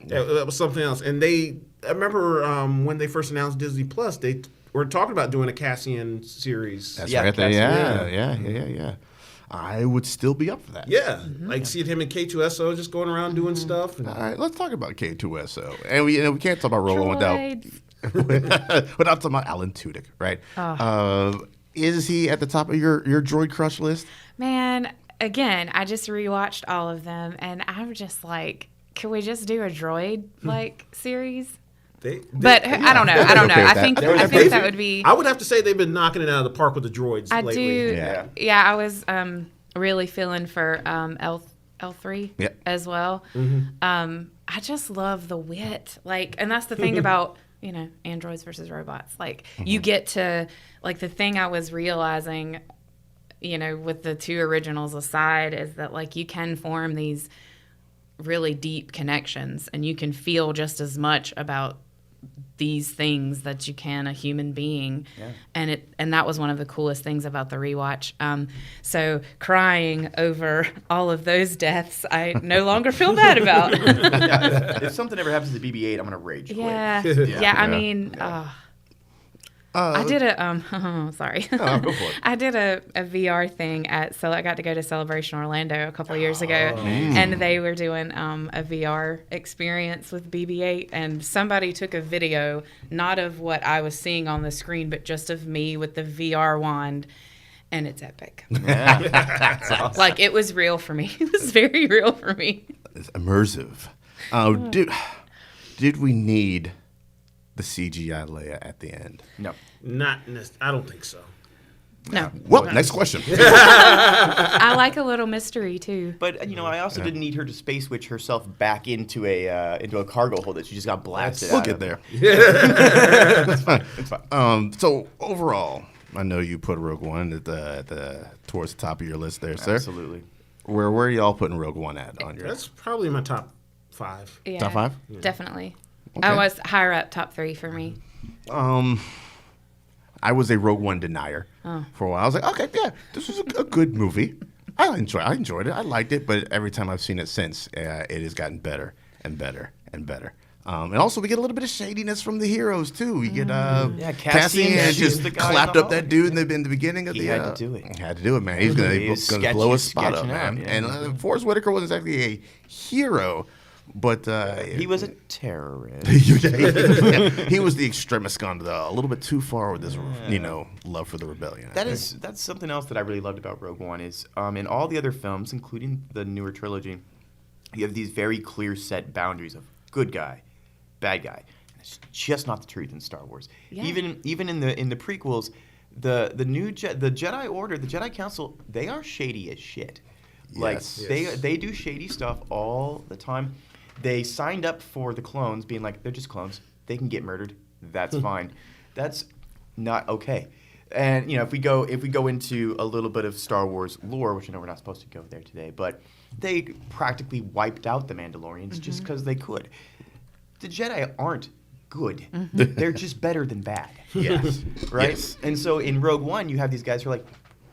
That was something else. And I remember when they first announced Disney Plus, they were talking about doing a Cassian series. That's Yeah, right there. Cassian. Yeah. I would still be up for that. Yeah, like seeing him and K2SO just going around doing stuff. And, All right, let's talk about K2SO. And we can't talk about Rogue One without talking about Alan Tudyk, right? Is he at the top of your droid crush list? Man, again, I just rewatched all of them, and I'm just like, can we just do a droid series? But I don't know. Okay with I think that would be. I would have to say they've been knocking it out of the park with the droids I lately. do. Yeah, I was really feeling for L3 as well. I just love the wit, and that's the thing about androids versus robots. You get to the thing I was realizing, with the two originals aside, is that you can form these really deep connections, and you can feel just as much about these things that you can a human being. And that was one of the coolest things about the rewatch. So crying over all of those deaths, I no longer feel bad about. If something ever happens to BB-8, I'm gonna rage quit. I mean, I did a sorry. Oh, go for it. I did a VR thing so I got to go to Celebration Orlando a couple of years ago, and they were doing a VR experience with BB-8, and somebody took a video, not of what I was seeing on the screen, but just of me with the VR wand, and it's epic. That's awesome. It was real for me. It was very real for me. It's immersive. Did we need the CGI Leia at the end? No. I don't think so. No. Well, next question. I like a little mystery too. But I also didn't need her to space witch herself back into a cargo hold that she just got blasted We'll out get of. there. It's fine. So overall, I know you put Rogue One towards the top of your list there, sir. Absolutely. Where are y'all putting Rogue One at on your That's probably my top 5. Yeah, top 5? Definitely. Okay. I was higher up, top 3 for me. I was a Rogue One denier for a while. I was like, okay, yeah, this was a good movie. I enjoyed it. I liked it, but every time I've seen it since, it has gotten better and better and better. And also, we get a little bit of shadiness from the heroes too. We get Cassian shoots just the guy in clapped the up that dude in the beginning of He the. had to do it. He had to do it, man. He's gonna blow his spot up, sketching out, man. yeah. And Forrest Whitaker wasn't exactly a hero, but He was a terrorist. he was the extremist gone a little bit too far with his love for the rebellion. That's something else that I really loved about Rogue One is in all the other films, including the newer trilogy, you have these very clear set boundaries of good guy, bad guy. And it's just not the truth in Star Wars. Yeah. Even in the prequels, the Jedi Order, the Jedi Council, they are shady as shit. Yes. They do shady stuff all the time. They signed up for the clones, being like, they're just clones. They can get murdered. That's fine. That's not okay. And if we go into a little bit of Star Wars lore, which I know we're not supposed to go there today, but they practically wiped out the Mandalorians just because they could. The Jedi aren't good. They're just better than bad. Yes. Right? Yes. And so in Rogue One, you have these guys who are like,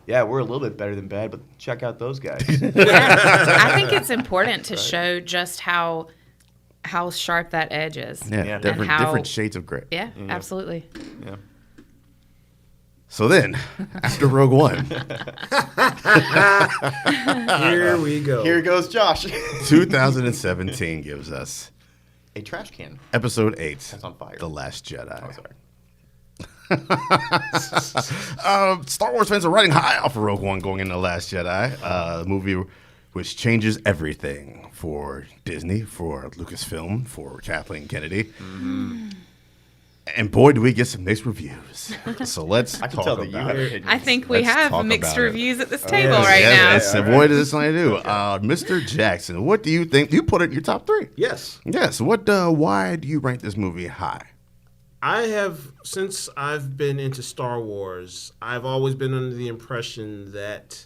yeah, we're a little bit better than bad, but check out those guys. I think it's important to show just how sharp that edge is. Yeah, Yeah. different shades of gray. Yeah, absolutely. Yeah. So then, after Rogue One, Here we go. Here goes Josh. 2017 gives us A trash can. Episode 8, That's on fire. The Last Jedi. Oh, sorry. Star Wars fans are riding high off of Rogue One going into The Last Jedi, a movie which changes everything for Disney, for Lucasfilm, for Kathleen Kennedy. Mm-hmm. And boy, do we get some mixed reviews. So let's I can talk tell that you about have it. opinions. I think we Let's have talk mixed about it. reviews at this table right now. Yes, boy, does this something to do. Mr. Jackson, what do you think? You put it in your top 3. Yes. Yes. Why do you rank this movie high? I have, since I've been into Star Wars, I've always been under the impression that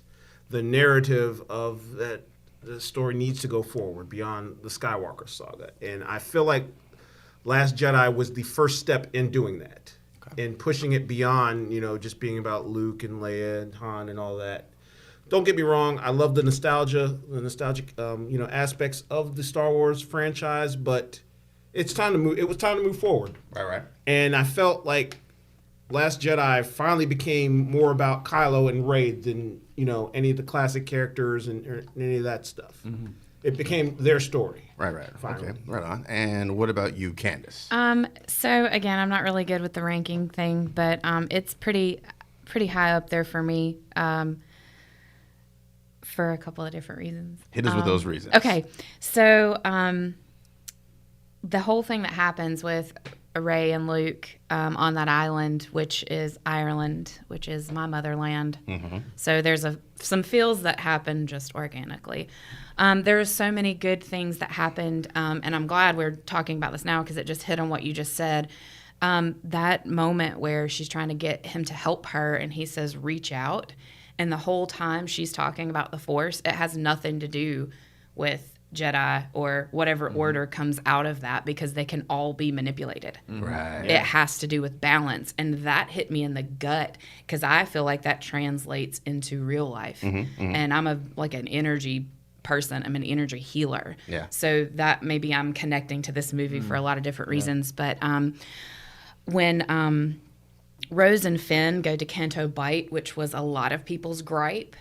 the narrative of that the story needs to go forward beyond the Skywalker saga. And I feel like Last Jedi was the first step in doing that, in pushing it beyond, just being about Luke and Leia and Han and all that. Don't get me wrong, I love the nostalgic, aspects of the Star Wars franchise, but it's time to move. It was time to move forward. Right. And I felt like Last Jedi finally became more about Kylo and Rey than any of the classic characters or any of that stuff. Mm-hmm. It became their story. Right. Finally. Okay, right on. And what about you, Candace? So again, I'm not really good with the ranking thing, but it's pretty high up there for me for a couple of different reasons. Hit us with those reasons. Okay, so the whole thing that happens with Rey and Luke on that island, which is Ireland, which is my motherland. Mm-hmm. So there's some feels that happen just organically. There are so many good things that happened, and I'm glad we're talking about this now because it just hit on what you just said. That moment where she's trying to get him to help her, and he says, "Reach out," and the whole time she's talking about the Force, it has nothing to do with Jedi or whatever order comes out of that because they can all be manipulated. Right. It has to do with balance. And that hit me in the gut because I feel like that translates into real life. And I'm an energy person. I'm an energy healer. Yeah. So that maybe I'm connecting to this movie for a lot of different reasons. But when Rose and Finn go to Canto Bight, which was a lot of people's gripe,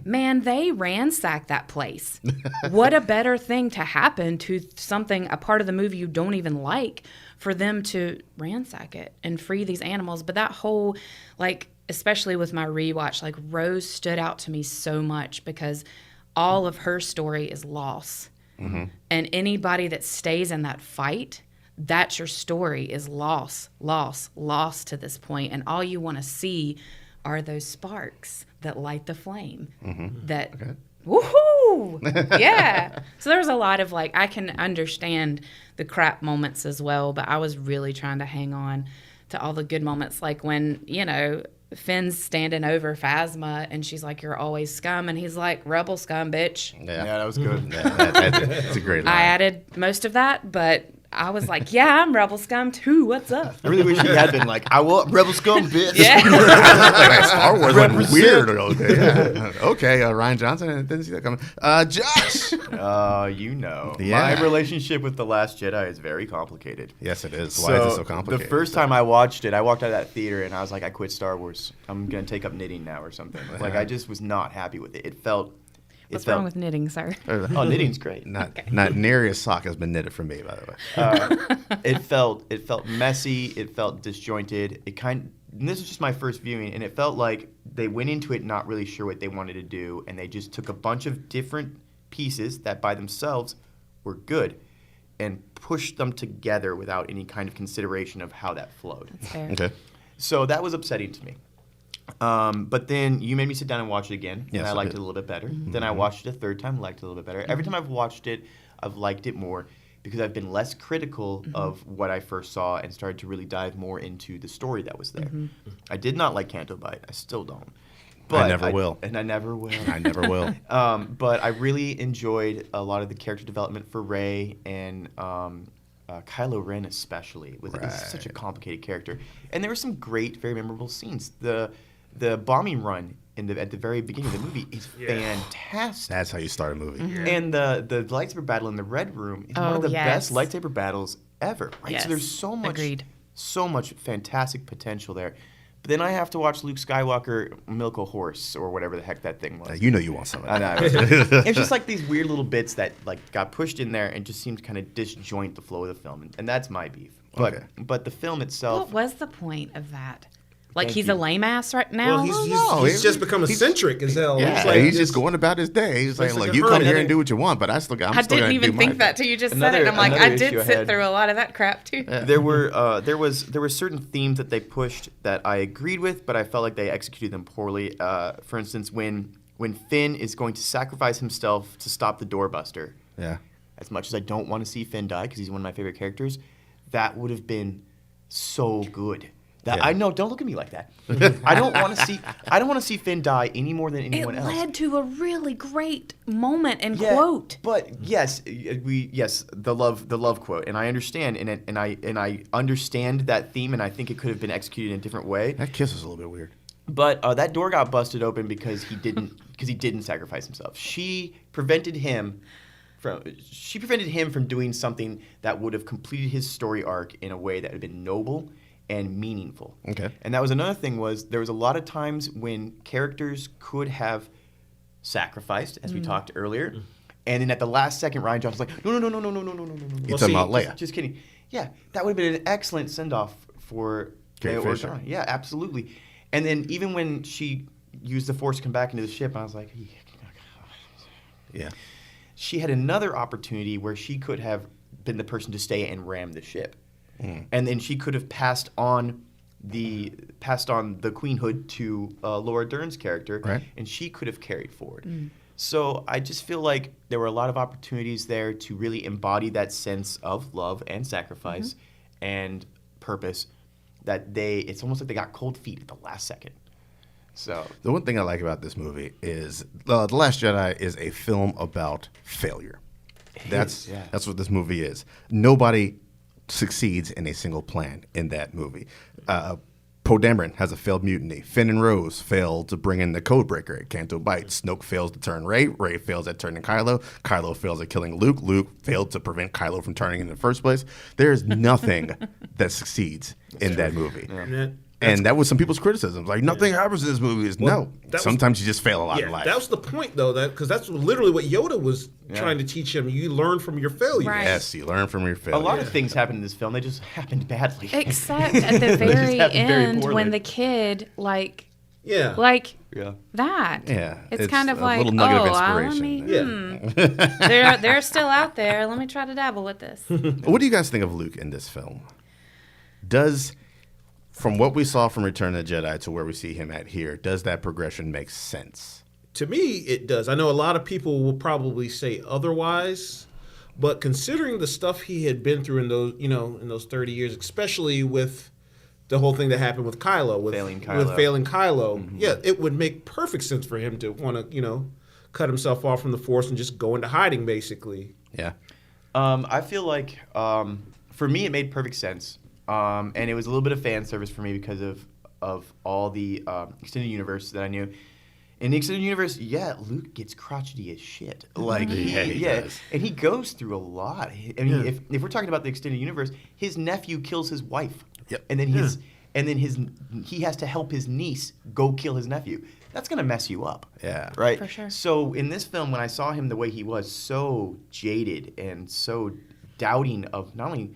man, they ransacked that place. What a better thing to happen to a part of the movie you don't even like, for them to ransack it and free these animals. But that whole, especially with my rewatch, Rose stood out to me so much because all of her story is loss. And anybody that stays in that fight, that's your story, is loss to this point. And all you want to see are those sparks that light the flame. Woohoo! Yeah. So there's a lot of I can understand the crap moments as well, but I was really trying to hang on to all the good moments, like when, Finn's standing over Phasma and she's like, "You're always scum," and he's like, "Rebel scum, bitch." Yeah, that was good. That's a great line. I added most of that, but I was like, "Yeah, I'm Rebel scum too. What's up?" I really wish he had been like, "I will Rebel Scum, bitch." Yeah. Star Wars went Represent. weird. Okay, Ryan Johnson, I didn't see that coming. Josh. My relationship with The Last Jedi is very complicated. Yes, it is. Why is it so complicated? The first time I watched it, I walked out of that theater and I was like, I quit Star Wars. I'm going to take up knitting now or something. I just was not happy with it. It felt... What's wrong with knitting, sir? Oh, knitting's great. Not near a sock has been knitted for me, by the way. It felt messy. It felt disjointed. And this was just my first viewing, and it felt like they went into it not really sure what they wanted to do, and they just took a bunch of different pieces that by themselves were good and pushed them together without any kind of consideration of how that flowed. That's fair. Okay. So that was upsetting to me. But then you made me sit down and watch it again, Yes, and I I liked did. it a little bit better. Then I watched it a third time, liked it a little bit better. Every time I've watched it, I've liked it more because I've been less critical of what I first saw and started to really dive more into the story that was there. I did not like Canto Bight. I still don't. But I never will. And I never will. I never will. But I really enjoyed a lot of the character development for Rey and Kylo Ren especially. He's such a complicated character. And there were some great, very memorable scenes. The bombing run at the very beginning of the movie is fantastic. That's how you start a movie. And the lightsaber battle in the Red Room is one of the best lightsaber battles ever. Right? Yes. So there's so much Agreed. so much fantastic potential there. But then I have to watch Luke Skywalker milk a horse or whatever the heck that thing was. You know you want some of I that. know. It's just like these weird little bits that like got pushed in there and just seemed to kind of disjoint the flow of the film, and that's my beef. But the film itself. What was the point of that? Like Thank he's you. a lame ass right now? Well, he's just become eccentric as hell. Yeah, he's just going about his day. He's like, like look, a you come hermit. here and do what you want, but I'm still I still didn't gonna even do think my that thing. till you just said it. And I'm like, Another I did issue I sit had- through a lot of that crap too. There were certain themes that they pushed that I agreed with, but I felt like they executed them poorly. For instance, when Finn is going to sacrifice himself to stop the doorbuster. Yeah. As much as I don't want to see Finn die because he's one of my favorite characters, that would have been so good. Yeah. I know. Don't look at me like that. I don't want to see Finn die any more than It anyone else. led to a really great moment and quote. But yes, the love quote, and I understand, and I understand that theme, and I think it could have been executed in a different way. That kiss was a little bit weird. But that door got busted open because he didn't sacrifice himself. She prevented him from doing something that would have completed his story arc in a way that would have been noble and meaningful. Okay. And that was another thing was there was a lot of times when characters could have sacrificed, as we talked earlier, and then at the last second, Ryan Johnson's like, no. You talking about Leia? Just kidding. Yeah, that would have been an excellent send-off for Carrie Leia Fisher. Organa. Yeah, absolutely. And then even when she used the Force to come back into the ship, I was like, Yeah. she had another opportunity where she could have been the person to stay and ram the ship. And then she could have passed on the queenhood to Laura Dern's character, Right. and she could have carried forward. So I just feel like there were a lot of opportunities there to really embody that sense of love and sacrifice and purpose that it's almost like they got cold feet at the last second. So The one thing I like about this movie is The Last Jedi is a film about failure. That's what this movie is. Nobody succeeds in a single plan in that movie. Poe Dameron has a failed mutiny. Finn and Rose failed to bring in the Codebreaker at Canto Bight. Snoke fails to turn Rey. Rey fails at turning Kylo. Kylo fails at killing Luke. Luke failed to prevent Kylo from turning in the first place. There is nothing that succeeds in that movie. And that was some people's criticisms. Like, nothing happens in this movie. Sometimes you just fail a lot in life. That was the point, though, because that's literally what Yoda was trying to teach him. You learn from your failures. Right. Yes, you learn from your failure. a lot of things happened in this film. They just happened badly. Except at the very happened very end poorly. when the kid, Yeah. that. Yeah. It's kind of a like, little nugget of let inspiration. me, they're still out there. Let me try to dabble with this. What do you guys think of Luke in this film? From what we saw from Return of the Jedi to where we see him at here, does that progression make sense? To me, it does. I know a lot of people will probably say otherwise, but considering the stuff he had been through in those 30 years, especially with the whole thing that happened with Kylo, with failing Kylo, yeah, it would make perfect sense for him to want to, cut himself off from the Force and just go into hiding, basically. Yeah. I feel like for me it made perfect sense, and it was a little bit of fan service for me because of all the extended universe that I knew. In the extended universe, Luke gets crotchety as shit. Like, he does. And he goes through a lot. I mean, if we're talking about the extended universe, his nephew kills his wife. Yep. And then he has to help his niece go kill his nephew. That's gonna mess you up. Yeah. Right? For sure. So in this film, when I saw him the way he was, so jaded and so doubting of not only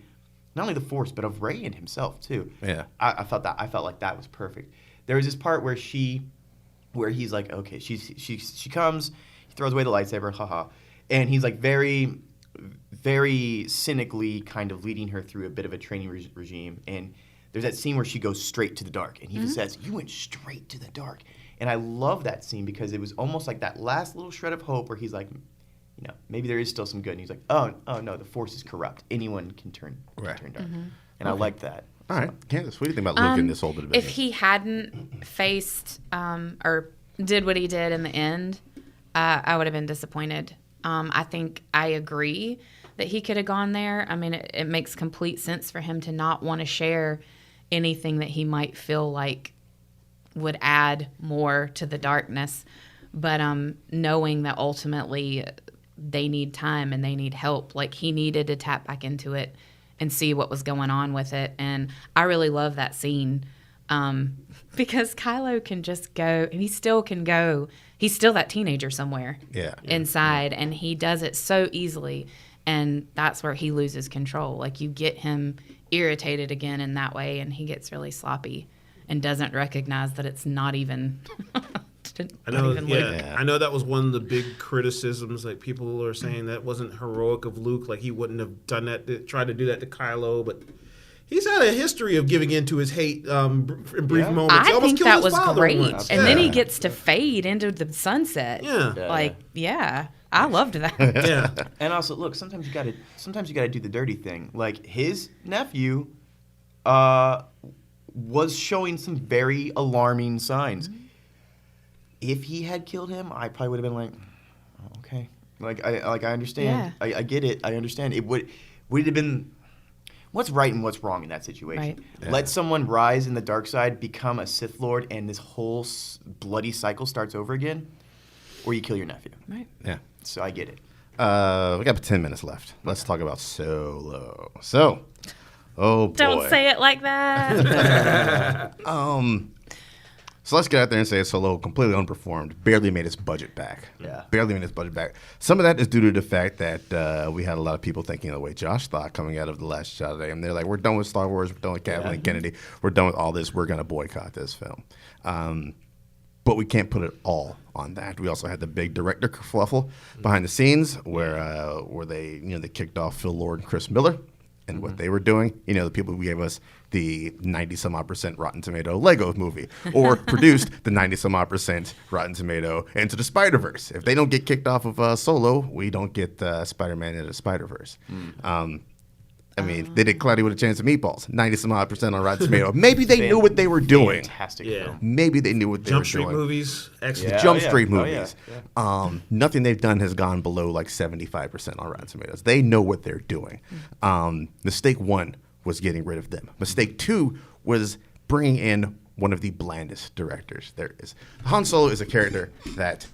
the Force, but of Rey and himself too. Yeah. I felt like that was perfect. There was this part where he's like, okay, she comes, he throws away the lightsaber, haha, and he's like very, very cynically kind of leading her through a bit of a training regime. And there's that scene where she goes straight to the dark, and he just says, "You went straight to the dark." And I love that scene because it was almost like that last little shred of hope where he's like, maybe there is still some good. And he's like, oh no, the Force is corrupt. Anyone can turn dark. And I like that. All right. Candace, what do you think about Luke in this whole bit of If business? he hadn't faced or did what he did in the end, I would have been disappointed. I think I agree that he could have gone there. I mean, it makes complete sense for him to not want to share anything that he might feel like would add more to the darkness. But knowing that ultimately they need time and they need help, like he needed to tap back into it and see what was going on with it. And I really love that scene Because Kylo can just go, and he still can go. He's still that teenager somewhere inside, and he does it so easily, and that's where he loses control. Like, you get him irritated again in that way, and he gets really sloppy and doesn't recognize that it's not even... I know that was one of the big criticisms. Like, people are saying that wasn't heroic of Luke. Like, he wouldn't have done that, tried to do that to Kylo, but... He's had a history of giving in to his hate in brief moments. I think that was great. Once. And then he gets to fade into the sunset. I loved that. Yeah. And also, look, sometimes you gotta do the dirty thing. Like, his nephew was showing some very alarming signs. Mm-hmm. If he had killed him, I probably would have been like, oh, okay. I understand. Yeah. I get it. I understand. It would it have been... What's right and what's wrong in that situation? Right. Yeah. Let someone rise in the dark side, become a Sith Lord, and this whole bloody cycle starts over again, or you kill your nephew. Right. Yeah. So I get it. We got 10 minutes left. Let's talk about Solo. So, oh boy. Don't say it like that. So let's get out there and say Solo completely underperformed, barely made its budget back. Yeah. Barely made its budget back. Some of that is due to the fact that we had a lot of people thinking the way Josh thought coming out of The Last Jedi. And they're like, we're done with Star Wars. We're done with Kathleen Kennedy. We're done with all this. We're going to boycott this film. But we can't put it all on that. We also had the big director kerfuffle behind the scenes where they kicked off Phil Lord and Chris Miller and what they were doing. You know, the people who gave us the 90-some-odd% Rotten Tomato Lego movie, or produced the 90-some-odd% Rotten Tomato Into the Spider-Verse. If they don't get kicked off of Solo, we don't get Spider-Man Into the Spider-Verse. I mean, they did Cloudy with a Chance of Meatballs, 90-some-odd% on Rotten Tomato. Maybe they knew what they were doing. Fantastic film. Maybe they knew what they were doing. Jump Street movies, excellent. Jump Street movies. Nothing they've done has gone below like 75% on Rotten Tomatoes. They know what they're doing. Mistake one was getting rid of them. Mistake two was bringing in one of the blandest directors there is. Han Solo is a character that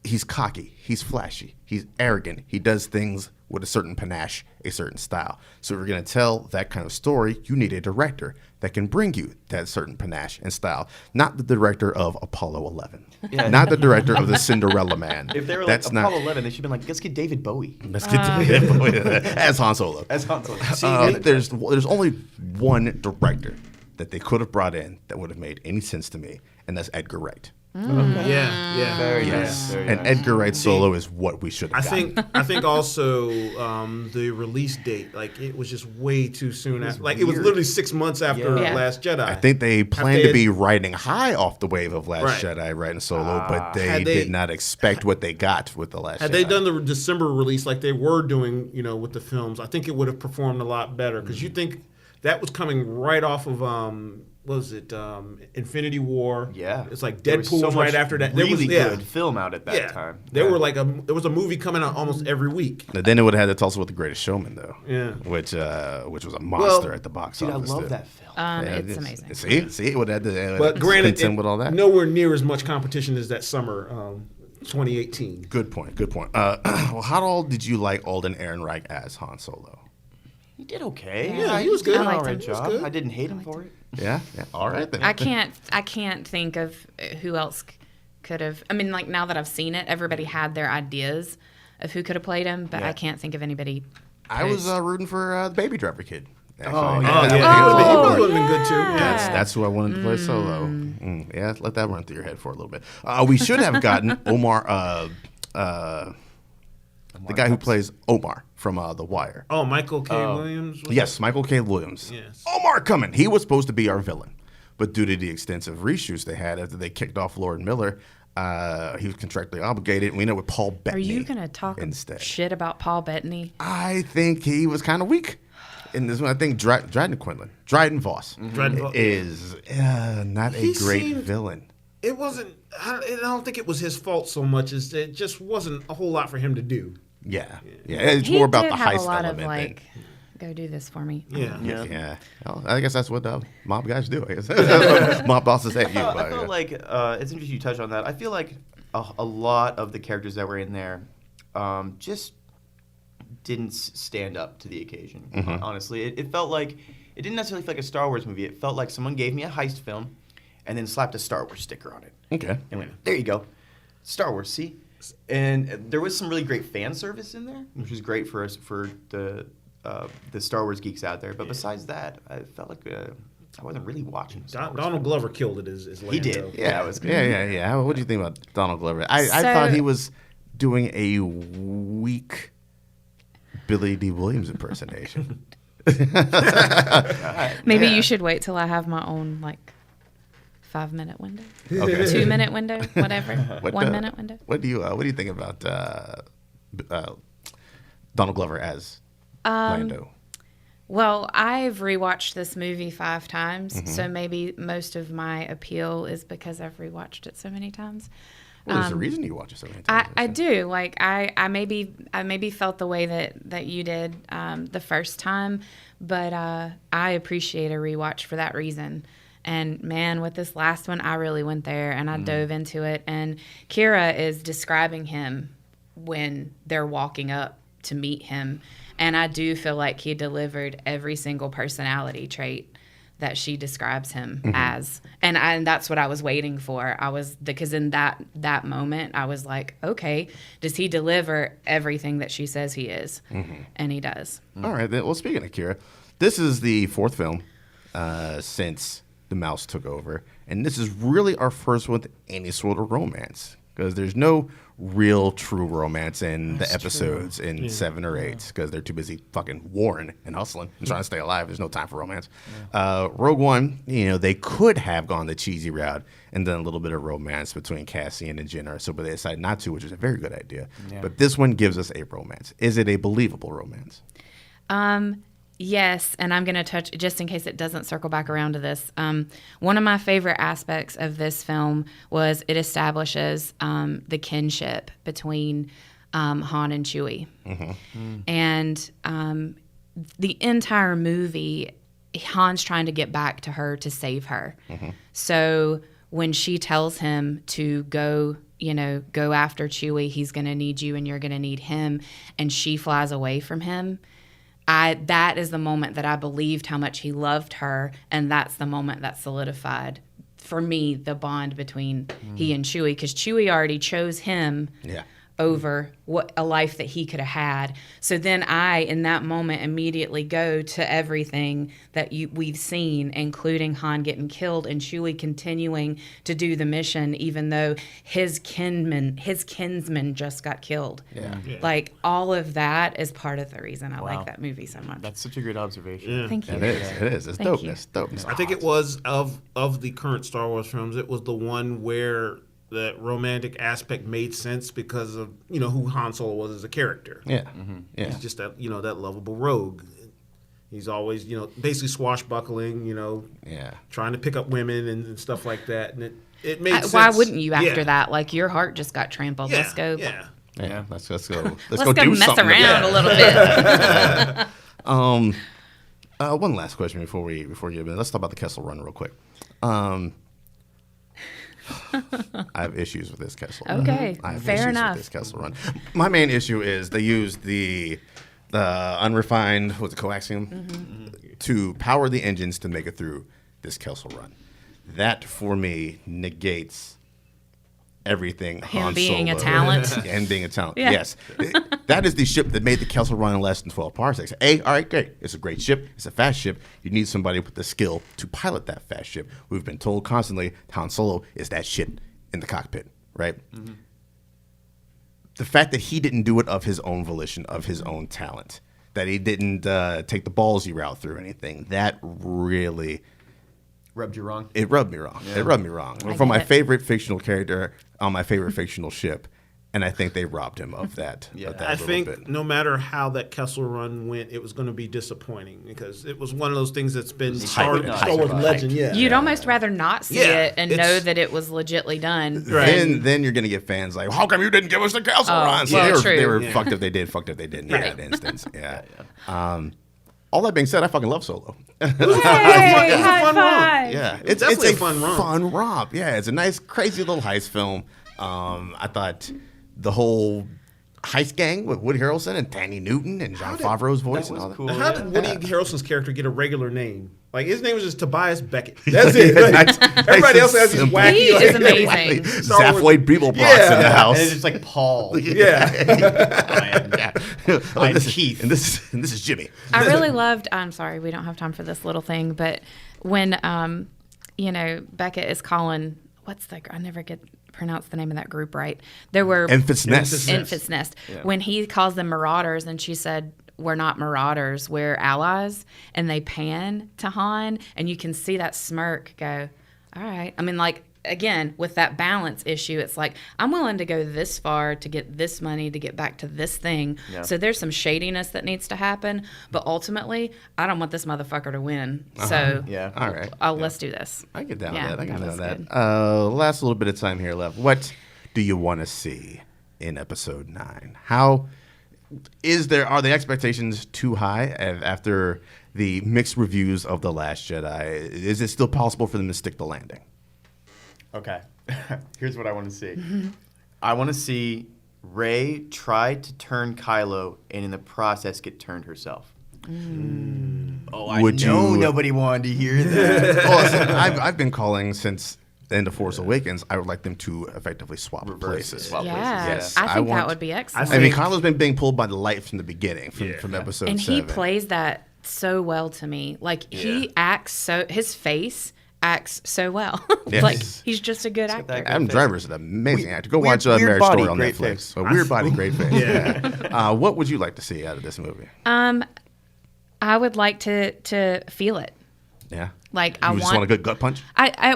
he's cocky, he's flashy, he's arrogant, he does things with a certain panache, a certain style. So if you're going to tell that kind of story, you need a director that can bring you that certain panache and style. Not the director of Apollo 11. Yeah. Not the director of the Cinderella Man. If they were like Apollo 11, they should have been like, let's get David Bowie. Let's get David Bowie as Han Solo. As Han Solo. There's only one director that they could have brought in that would have made any sense to me, and that's Edgar Wright. Okay. Yeah. Very yes. nice. Very and nice. Edgar Wright Solo is what we should have gotten. I think also the release date, like, it was just way too soon. It was literally 6 months after Last Jedi. I think they planned to be riding high off the wave of Last Jedi, right, and Solo, but they did not expect what they got with the Last Jedi. Had they done the December release like they were doing, with the films, I think it would have performed a lot better, because you think that was coming right off of Infinity War? Yeah, it's like Deadpool was right after that. Really good film out at that time. There was a movie coming out almost every week. But then it would have had to tussle with The Greatest Showman, though. Yeah, which was a monster at the box office. I love that film. It's amazing. See, it would have to. But granted, with all that, nowhere near as much competition as that summer. 2018. Good point. Well, how all did you like Alden Ehrenreich as Han Solo? He did okay. Yeah, he was good. I liked All right him. job. I didn't hate him for it. Yeah. All right then. I can't think of who else could have. I mean, like, now that I've seen it, everybody had their ideas of who could have played him, but I can't think of anybody. I was rooting for the Baby Driver kid. Actually. He would have been good too. Yeah. That's who I wanted to play Solo. Yeah, let that run through your head for a little bit. We should have gotten Omar. The guy who plays Omar from The Wire. Oh, Michael K. Williams? Yes, Michael K. Williams. Yes. Omar coming. He was supposed to be our villain. But due to the extensive reshoots they had after they kicked off Lord Miller, he was contractually obligated. And we know with Paul Bettany. Are you going to talk shit about Paul Bettany? I think he was kind of weak in this one. I think Dryden Voss is not a great villain. It wasn't. I don't think it was his fault so much as it just wasn't a whole lot for him to do. Yeah. It's more about the heist have a lot element. Of, like, go do this for me. Yeah. Well, I guess that's what mob guys do. I guess mob bosses hate you. I feel like it's interesting you touch on that. I feel like a lot of the characters that were in there just didn't stand up to the occasion. Honestly, it felt like it didn't necessarily feel like a Star Wars movie. It felt like someone gave me a heist film and then slapped a Star Wars sticker on it. Okay. And went, there you go. Star Wars, see? And there was some really great fan service in there, which was great for us, for the Star Wars geeks out there. But besides that, I felt like I wasn't really watching Star Wars. Donald Glover killed it as Lando. He did. Yeah, that was good. Yeah. What do you think about Donald Glover? I thought he was doing a weak Billy D. Williams impersonation. Maybe you should wait till I have my own 5-minute window, Okay. 2-minute window, whatever, 1 minute window. What do you think about Donald Glover as Lando? Well, I've rewatched this movie 5 times, so maybe most of my appeal is because I've rewatched it so many times. Well, there's a reason you watch it so many times. I do. I maybe felt the way that you did the first time, but I appreciate a rewatch for that reason. And man, with this last one, I really went there and I dove into it. And Kira is describing him when they're walking up to meet him. And I do feel like he delivered every single personality trait that she describes him as. And that's what I was waiting for. Because in that moment, I was like, okay, does he deliver everything that she says he is? And he does. All right. Well, speaking of Kira, this is the 4th film since the mouse took over. And this is really our first one with any sort of romance. Because there's no real true romance in the episodes in 7 or 8 because they're too busy fucking warring and hustling and trying to stay alive. There's no time for romance. Rogue One, they could have gone the cheesy route and done a little bit of romance between Cassian and Jyn, but they decided not to, which is a very good idea. Yeah. But this one gives us a romance. Is it a believable romance? Yes, and I'm going to touch, just in case it doesn't circle back around to this, one of my favorite aspects of this film was it establishes the kinship between Han and Chewie. And the entire movie, Han's trying to get back to her to save her. So when she tells him to go after Chewie, he's going to need you and you're going to need him, and she flies away from him, that is the moment that I believed how much he loved her, and that's the moment that solidified, for me, the bond between he and Chewie, because Chewie already chose him over what a life that he could have had. So then I, in that moment, immediately go to everything that we've seen, including Han getting killed and Chewie continuing to do the mission, even though his kinsman just got killed. Like, all of that is part of the reason I like that movie so much. That's such a great observation. Thank you. It is. It's dopeness. I think it was of the current Star Wars films, it was the one where that romantic aspect made sense because of who Han Solo was as a character. He's just that that lovable rogue. He's always basically swashbuckling, trying to pick up women and stuff like that, and it made sense. Why wouldn't you after that? Like, your heart just got trampled. Let's go. Let's go. Let's go do mess around a little bit. One last question before we get in. Let's talk about the Kessel Run real quick. I have issues with this Kessel Run. Okay, fair enough. With this Kessel Run. My main issue is they use the unrefined, coaxium, to power the engines to make it through this Kessel Run. That, for me, negates everything. Him being a talent. And being a talent, Yeah. yes. That is the ship that made the Kessel Run in less than 12 parsecs. All right, great. It's a great ship. It's a fast ship. You need somebody with the skill to pilot that fast ship. We've been told constantly Han Solo is that shit in the cockpit, right? The fact that he didn't do it of his own volition, of his own talent, that he didn't take the ballsy route through anything, that really... Rubbed you wrong? It rubbed me wrong. Yeah. It rubbed me wrong. From my favorite fictional character on my favorite fictional ship, and I think they robbed him of that. I think no matter how that Kessel Run went, it was going to be disappointing because it was one of those things that's been Star Wars legend. You'd almost rather not see it and know that it was legitly done. Right. Then you're going to get fans like, how come you didn't give us the Kessel Run? So they were fucked if they did, fucked if they didn't in that instance. All that being said, I fucking love Solo. Yay, high five. Yeah, it's definitely a fun romp. Yeah, it's a nice, crazy little heist film. I thought the whole heist gang with Woody Harrelson and Danny Newton and John Favreau's voice and all that. cool. Now, how did Woody Harrelson's character get a regular name? Like, his name was just Tobias Beckett. That's it. Like, everybody else has these simple. wacky. He is amazing. Zaphoid Beeblebrox in the house. And it's just like Paul. Yeah. I'm Keith. And this is Jimmy. I really loved. I'm sorry, we don't have time for this little thing, but when Beckett is calling. I never get pronounce the name of that group right. There were Enfys Nest. Enfys Nest. Yeah. When he calls them marauders, and she said, "We're not marauders, we're allies," and they pan to Han, and you can see that smirk go, "All right." I mean, like, again, with that balance issue, it's like, I'm willing to go this far to get this money to get back to this thing. Yeah. So there's some shadiness that needs to happen, but ultimately, I don't want this motherfucker to win. So Yeah. All right. let's do this. I get down with Yeah, that. I get that down was with good. that. Last little bit of time here left. What do you want to see in episode 9? Are the expectations too high after the mixed reviews of The Last Jedi? Is it still possible for them to stick the landing? Okay. Here's what I want to see. I want to see Rey try to turn Kylo and in the process get turned herself. Oh, I Would know you- nobody wanted to hear that. Well, listen, I've been calling since the end of Force Awakens. I would like them to effectively swap places. Swap Yeah, places. Yes, I think want- that would be excellent. I mean, Kylo's been being pulled by the light from the beginning, from episode and 7. he plays that so well to me. Like, he acts so, his face acts so well. Yes. Like, he's just a good actor. that Adam face. Driver's an amazing actor. Go weird- watch weird Marriage body, Story on great Netflix. face. A weird body, great face. Yeah. What would you like to see out of this movie? I would like to feel it. Yeah. Like, You just want a good gut punch?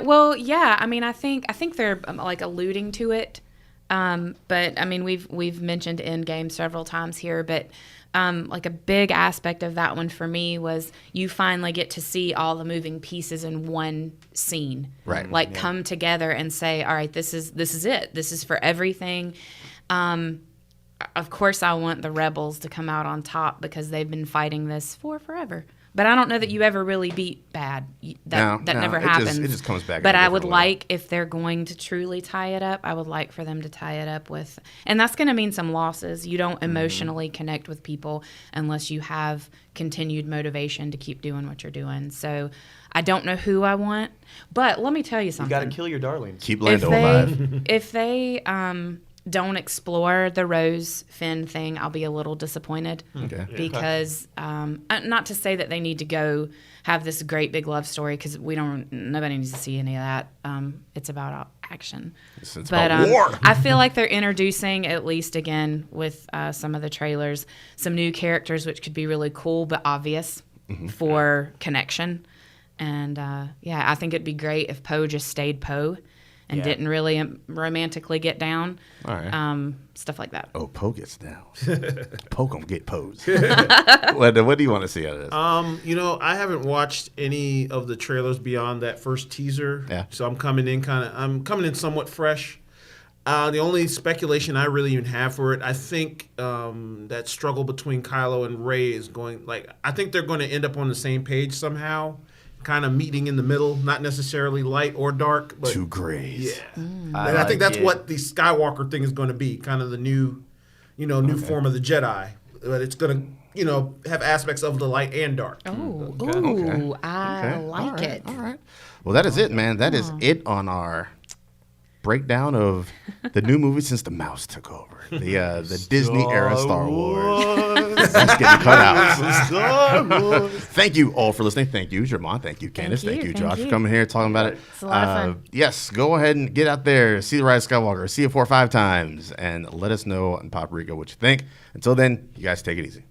Well, yeah. I mean, I think they're like alluding to it. But I mean, we've mentioned Endgame several times here, but like a big aspect of that one for me was you finally get to see all the moving pieces in one scene, Right. Like come together and say, all right, this is it. This is for everything. Of course, I want the rebels to come out on top because they've been fighting this for forever. But I don't know that you ever really beat bad. That No, never it happens. it just comes back. But in a I would different way. like, if they're going to truly tie it up, I would like for them to tie it up with, and that's going to mean some losses. You don't emotionally connect with people unless you have continued motivation to keep doing what you're doing. So I don't know who I want, but let me tell you You something. got to kill your darlings. Keep Lando alive. If they don't explore the Rose Finn thing, I'll be a little disappointed. Okay. Because not to say that they need to go have this great big love story, because nobody needs to see any of that. It's about action. It's But about war. I feel like they're introducing, at least again with some of the trailers, some new characters which could be really cool but obvious for connection. And I think it'd be great if Poe just stayed Poe and didn't really romantically get down. All right. Stuff like that. Oh, Poe gets down. Poe gonna get posed. What do you want to see out of this? I haven't watched any of the trailers beyond that first teaser. Yeah. So I'm coming in somewhat fresh. The only speculation I really even have for it, I think that struggle between Kylo and Rey is I think they're going to end up on the same page somehow, kind of meeting in the middle, not necessarily light or dark, but Two grays. yeah. And I think that's what the Skywalker thing is going to be, kind of the new form of the Jedi. But it's going to, have aspects of the light and dark. Oh, Okay. I like All right. it. All right. Well, that is it, man. That is it on our breakdown of the new movie since the mouse took over. The Disney era Star Wars. That's getting cut out. Thank you all for listening. Thank you, Jermon. Thank you, Candace. Thank you, Thank Josh, you. for coming here talking about it. It's a lot of fun. Yes, go ahead and get out there, see the Rise of Skywalker, see it 4 or 5 times, and let us know on Poprika what you think. Until then, you guys take it easy.